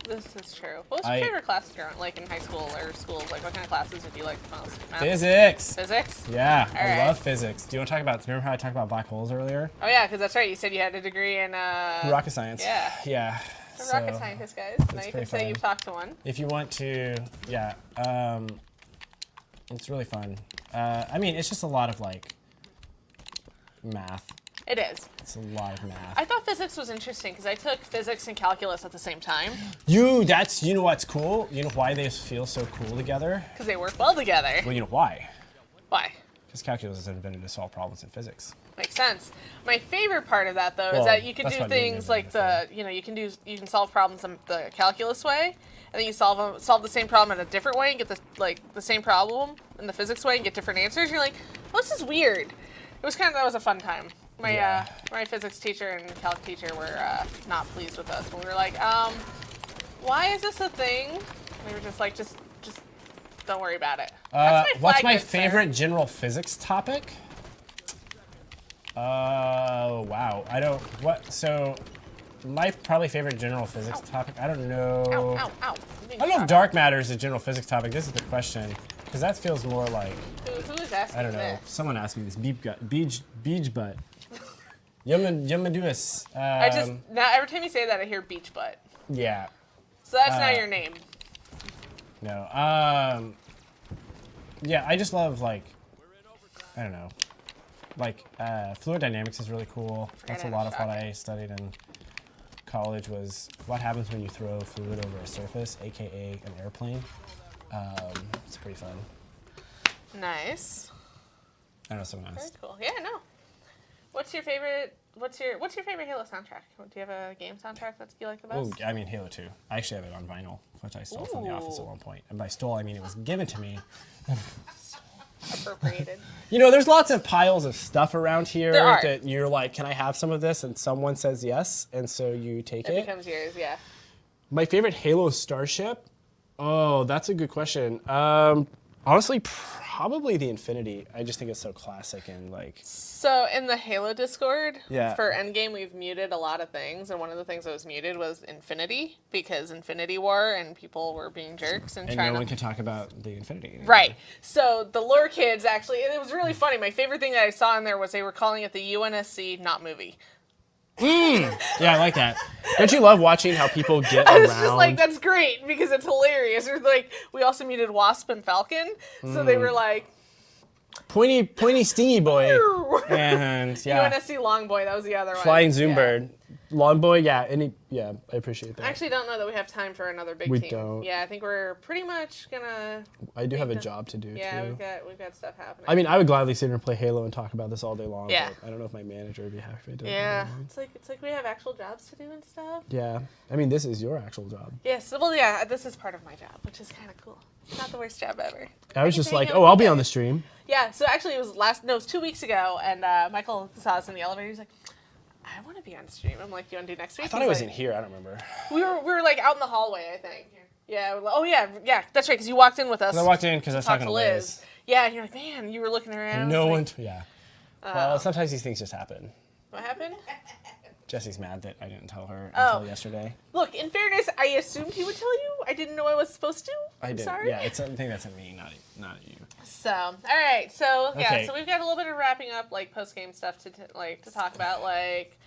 This is true. What was your favorite class growing, like in high school or schools? Like, what kind of classes did you like the most? Math? Physics! Physics? Yeah, All I right. love physics. Do you want to talk about, remember how I talked about black holes earlier? Oh, yeah, because that's right. You said you had a degree in... Rocket science. Yeah. Yeah. We're So, rocket scientists, guys. Now you can pretty say fun. you've talked to one. if you want to, yeah, it's really fun. I mean, it's just a lot of like math. It is. It's a lot of math. I thought physics was interesting because I took physics and calculus at the same time You know what's cool? You know why they feel so cool together? because they work well together. Well, you know why? Why? Because calculus is invented to solve problems in physics. Makes sense. My favorite part of that, though, Well, is that you can that's do what made me things like inventive. you can solve problems in the calculus way, and then you solve the same problem in a different way and get the same problem in the physics way and get different answers. You're like, well, this is weird. That was a fun time. Yeah. My physics teacher and calc teacher were not pleased with us. We were like, why is this a thing? They were just like, just don't worry about it. That's What's flag, my good sir. favorite general physics topic? Wow. So, my probably favorite general physics topic, I don't know. Ow, ow, ow. I don't know if dark matter is a general physics topic. This is the question. Because that feels more like, Who is asking I don't know. this? Someone asked me this. Beach butt. Yamaduas. Now every time you say that, I hear beach butt. Yeah. So that's not your name. No. Yeah, I just love, like, I don't know. Like, fluid dynamics is really cool. That's a lot of what I studied in college was what happens when you throw fluid over a surface, aka an airplane. It's pretty fun. Nice. I know, someone Very asked. cool. Yeah, no. What's your favorite Halo soundtrack? Do you have a game soundtrack that you like the Oh, best? I mean Halo 2. I actually have it on vinyl, which I stole from the office at one point. And by stole, I mean it was given to me. Appropriated. You know, there's lots of piles of stuff around here There are. that you're like, can I have some of this? And someone says yes, and so you take It it. becomes yours, yeah. My favorite Halo starship? Oh, that's a good question. Honestly, probably the Infinity. I just think it's so classic and like. So in the Halo Discord, Yeah. for Endgame, we've muted a lot of things, and one of the things that was muted was Infinity, because Infinity War and people were being jerks and And trying no to. one can talk about the Infinity anymore. Right. So the lore kids actually, it was really funny. My favorite thing that I saw in there was they were calling it the UNSC not movie. Yeah, I like that. Don't you love watching how people get I around? was just like, that's great because it's hilarious. Or like, we also muted Wasp and Falcon, so they were like, Pointy, stingy boy. And yeah, UNSC Longboy. That was the other one. flying Zoom Yeah. bird. Longboy, yeah, I appreciate that. I actually don't know that we have time for another big We team. don't. Yeah, I think we're pretty much gonna. I do have a the- job to do Yeah, too. we've got stuff happening. I mean, I would gladly sit here and play Halo and talk about this all day long. Yeah. But I don't know if my manager would be happy to do it. yeah, it's like we have actual jobs to do and stuff. Yeah. I mean, this is your actual job. Yes, well, yeah, this is part of my job, which is kind of cool. It's not the worst job ever. I was can just hang like, out oh, with I'll you be on guys. the stream. Yeah, so actually it was 2 weeks ago, and Michael saw us in the elevator. He's like, I want to be on stream. I'm like, you want to do next week? I thought He's I was like, in here. I don't remember. We were like out in the hallway, I think. Yeah. Oh yeah, that's right. Because you walked in with us. I walked in because I was talk talking to Liz. Yeah, and you're like, man, you were looking around. No It's one. like, Yeah. Well, sometimes these things just happen. What happened? Jesse's mad that I didn't tell her Oh. until yesterday. Look, in fairness, I assumed he would tell you. I didn't know I was supposed to. I I'm did. sorry. Yeah, it's something that's at me, not at you. So, all right. So yeah, Okay. so we've got a little bit of wrapping up, like post game stuff to talk about, like.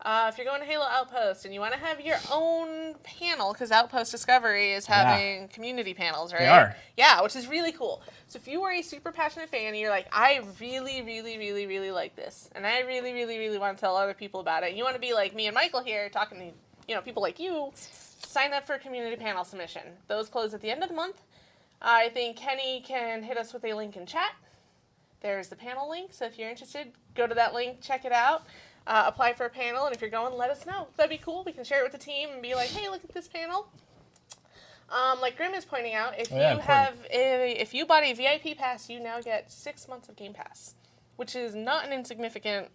If you're going to Halo Outpost and you want to have your own panel, because Outpost Discovery is having community panels, right? They are. Yeah, which is really cool. So if you are a super passionate fan and you're like, I really, really, really, really like this, and I really, really, really want to tell other people about it, and you want to be like me and Michael here, talking to people like you, sign up for a community panel submission. Those close at the end of the month. I think Kenny can hit us with a link in chat. There's the panel link, so if you're interested, go to that link, check it out. Apply for a panel, and if you're going, let us know. That'd be cool. We can share it with the team and be like, hey, look at this panel. Like Grim is pointing out, if you bought a VIP pass, you now get 6 months of Game Pass, which is not an insignificant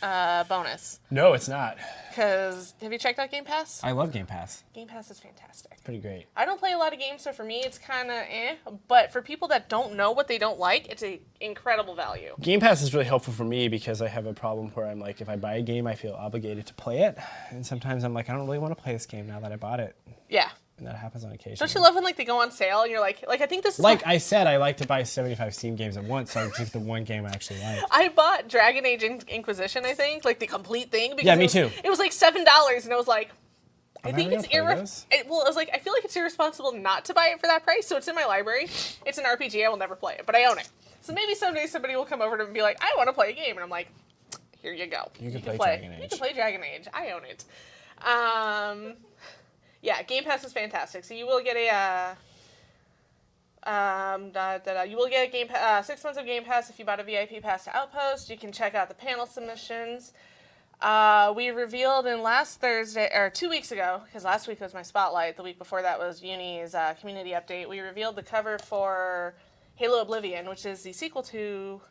bonus. No, it's not. Because, have you checked out Game Pass? I love Game Pass. Game Pass is fantastic. Pretty great. I don't play a lot of games, so for me it's kind of but for people that don't know what they don't like, it's an incredible value. Game Pass is really helpful for me because I have a problem where I'm like, if I buy a game, I feel obligated to play it. And sometimes I'm like, I don't really want to play this game now that I bought it. Yeah. And that happens on occasion. Don't you love when like they go on sale and you're like I think this is Like I said, I like to buy 75 Steam games at once, so I pick the one game I actually like. I bought Dragon Age Inquisition, I think, like the complete thing. Because Yeah, me too. It was like $7, and I was like, I I'm think never it's gonna play those. I was like, I feel like it's irresponsible not to buy it for that price. So it's in my library. It's an RPG. I will never play it, but I own it. So maybe someday somebody will come over to me and be like, I want to play a game, and I'm like, here you go. You can play Dragon You Age. can play Dragon Age. I own it. Yeah, Game Pass is fantastic. So you will get a you will get a 6 months of Game Pass if you bought a VIP pass to Outpost. You can check out the panel submissions. We revealed in last Thursday, or 2 weeks ago, because last week was my spotlight. The week before that was Uni's community update. We revealed the cover for Halo Oblivion, which is the sequel to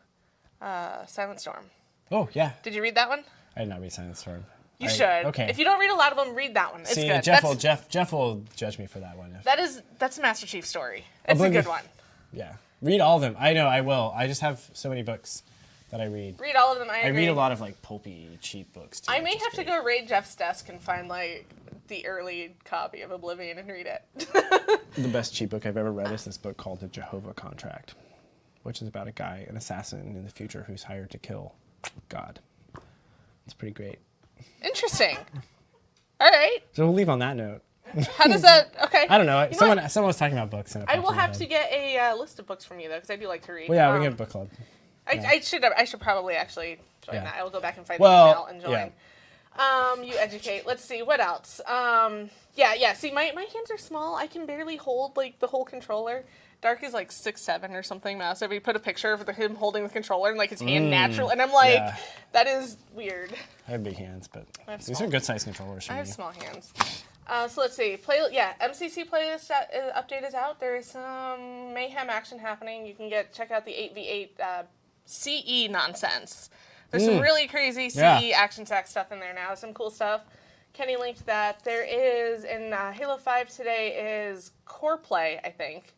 Silent Storm. Oh, yeah. Did you read that one? I did not read Silent Storm. You should. Okay. If you don't read a lot of them, read that one. It's See, good. Jeff will judge me for that one. That's Master Chief's story. It's Oblivion- a good one. Yeah. Read all of them. I know, I will. I just have so many books that I read. Read all of them. I I agree. read a lot of like pulpy, cheap books too. I may which is have to great. go raid Jeff's desk and find like the early copy of Oblivion and read it. The best cheap book I've ever read is this book called The Jehovah Contract, which is about a guy, an assassin in the future who's hired to kill God. It's pretty great. Interesting. All right. So we'll leave on that note. How does that? Okay. I don't know. You know what? Someone was talking about books. And it I popped will in my have head. to get a list of books from you though, because I do like to read. Well, yeah, we can have a book club. I should probably actually join Yeah. that. I will go back and find Well, the email and join. yeah. You educate. Let's see what else. Yeah. See, my hands are small. I can barely hold like the whole controller, Dark is like 6'7" or something massive. He put a picture of him holding the controller and like his hand natural, and I'm like, yeah. that is weird. I have big hands, but have these small- are good sized controllers for I me. have small hands. So let's see. MCC playlist update is out. There is some mayhem action happening. You can check out the 8v8 CE nonsense. There's some really crazy CE action sack stuff in there now. Some cool stuff. Kenny linked that. There is, in Halo 5 today, is core play, I think.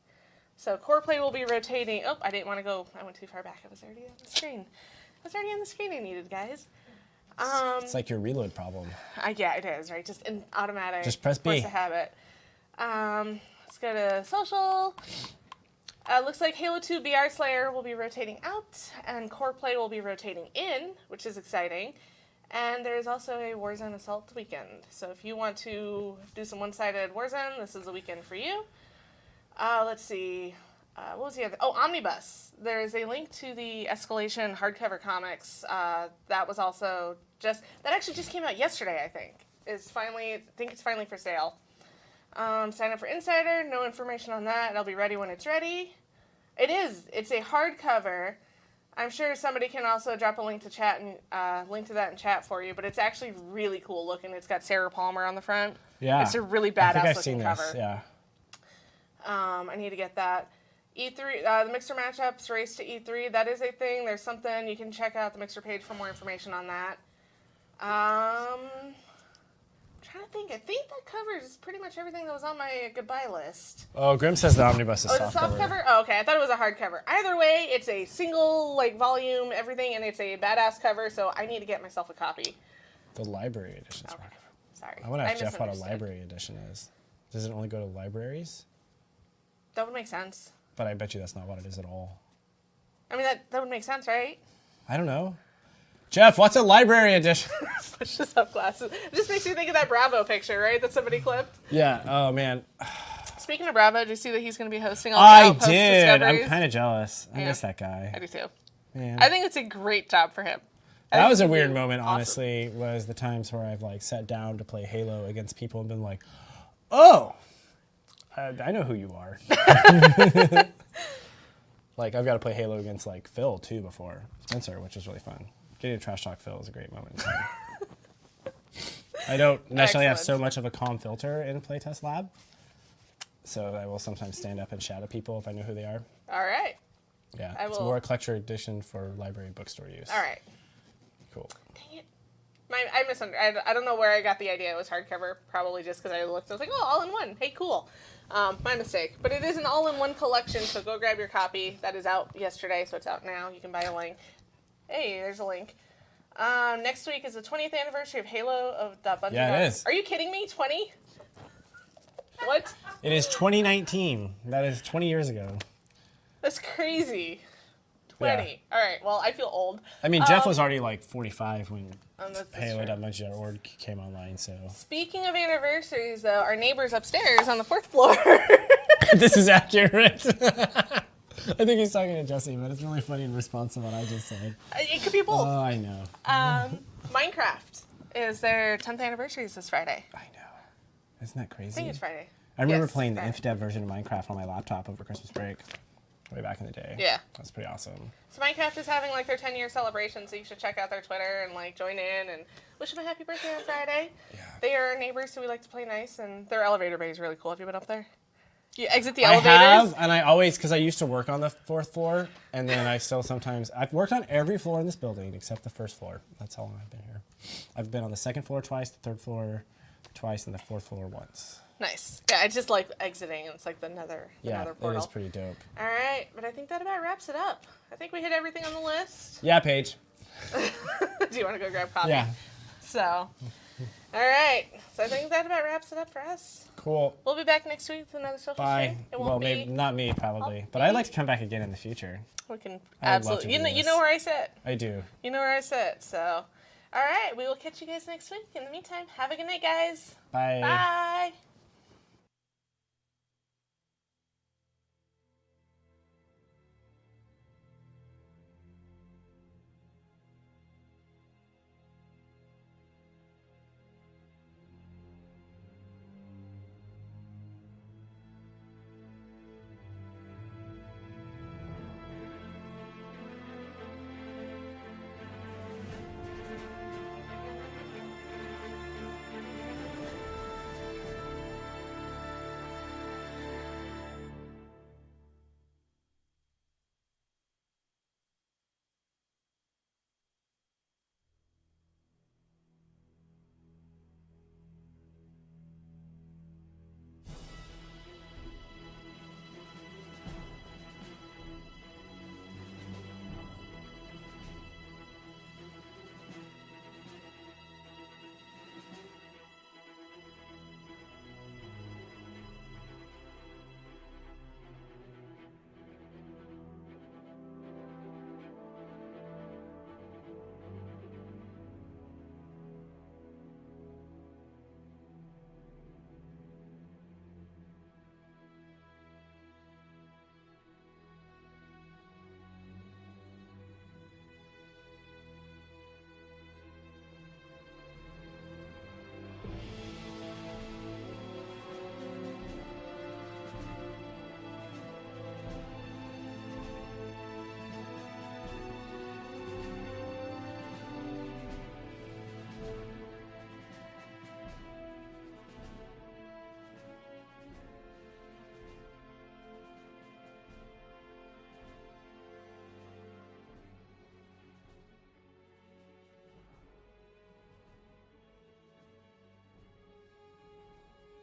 So core play will be rotating. Oh, I didn't want to go. I went too far back. I was already on the screen. I needed, guys. It's like your reload problem. Yeah, it is, right? Just in automatic. Just press B. Force a habit. Let's go to social. Looks like Halo 2 BR Slayer will be rotating out, and Core Play will be rotating in, which is exciting. And there's also a Warzone Assault weekend. So if you want to do some one-sided Warzone, this is the weekend for you. Let's see. What was the other? Oh, Omnibus. There's a link to the Escalation hardcover comics. That was also that actually just came out yesterday, I think. I think it's finally for sale. Sign up for Insider. No information on that. It'll be ready when it's ready. It's a hardcover. I'm sure somebody can also drop a link to chat and link to that in chat for you. But it's actually really cool looking. It's got Sarah Palmer on the front. Yeah, it's a really I think badass I've seen looking cover. this. Yeah. I need to get that. E3, the Mixer matchups race to E3. That is a thing. There's something you can check out the Mixer page for more information on that. I'm trying to think. I think that covers pretty much everything that was on my goodbye list. Oh, Grim says the Omnibus is Oh, it's a soft cover? Oh, okay. I thought it was a hard cover. Either way, it's a single volume, everything, and it's a badass cover. So I need to get myself a copy. The library edition. Okay. Sorry. I want to ask Jeff what a library edition is. Does it only go to libraries? That would make sense. But I bet you that's not what it is at all. I mean, that would make sense, right? I don't know. Jeff, what's a library edition? Push this up glasses. It just makes me think of that Bravo picture, right? That somebody clipped. Yeah. Oh, man. Speaking of Bravo, did you see that he's going to be hosting all the Outpost did. Discoveries? I'm kind of jealous. I Yeah. miss that guy. I do too. Man. I think it's a great job for him. That was a weird moment, honestly, was the times where I've sat down to play Halo against people and been like, oh, I know who you are. I've got to play Halo against Phil too before Spencer, which was really fun. Getting to trash talk Phil was a great moment. I don't necessarily have so much of a calm filter in Playtest Lab, so I will sometimes stand up and shout at people if I know who they are. All right. Yeah, it's more a collector edition for library bookstore use. All right. Cool. Dang it. I misunderstood. I don't know where I got the idea it was hardcover. Probably just because I looked. I was like, oh, all in one. Hey, cool. My mistake. But it is an all-in-one collection, so go grab your copy. That is out yesterday, so it's out now. You can buy a link. Hey, there's a link. Next week is the 20th anniversary of Halo of the Bungie. Yeah, it is. Are you kidding me? 20? What? It is 2019. That is 20 years ago. That's crazy. 20. Yeah. All right. Well, I feel old. I mean, Jeff was already 45 when That's Halo.Bungie.org came online, so. Speaking of anniversaries, though, our neighbors upstairs on the 4th floor. This is accurate. I think he's talking to Jesse, but it's really funny in response to what I just said. It could be both. Oh, I know. Minecraft is their 10th anniversary this Friday. I know. Isn't that crazy? I think it's Friday. I remember Yes, playing the Friday. Inf-Dev version of Minecraft on my laptop over Christmas break, way back in the day. Yeah. That's pretty awesome. So Minecraft is having their 10-year celebration, so you should check out their Twitter and join in and wish them a happy birthday on Friday. Yeah. They are our neighbors who we like to play nice, and their elevator bay is really cool. Have you been up there? You exit the I elevators. have, and I always, because I used to work on the 4th floor, and then I still sometimes, I've worked on every floor in this building except the 1st floor. That's how long I've been here. I've been on the 2nd floor twice, the 3rd floor twice, and the 4th floor once. Nice. Yeah, I just like exiting. It's like the nether portal. It is pretty dope. All right, but I think that about wraps it up. I think we hit everything on the list. Yeah, Paige. Do you want to go grab coffee? Yeah. So, all right. So I think that about wraps it up for us. Cool. We'll be back next week with another social Bye. stream. It won't Well, be. maybe not me, probably, but maybe. I'd like to come back again in the future. We can I would love absolutely. to do You this. know where I sit. I do. You know where I sit. So, all right. We will catch you guys next week. In the meantime, have a good night, guys. Bye. Bye.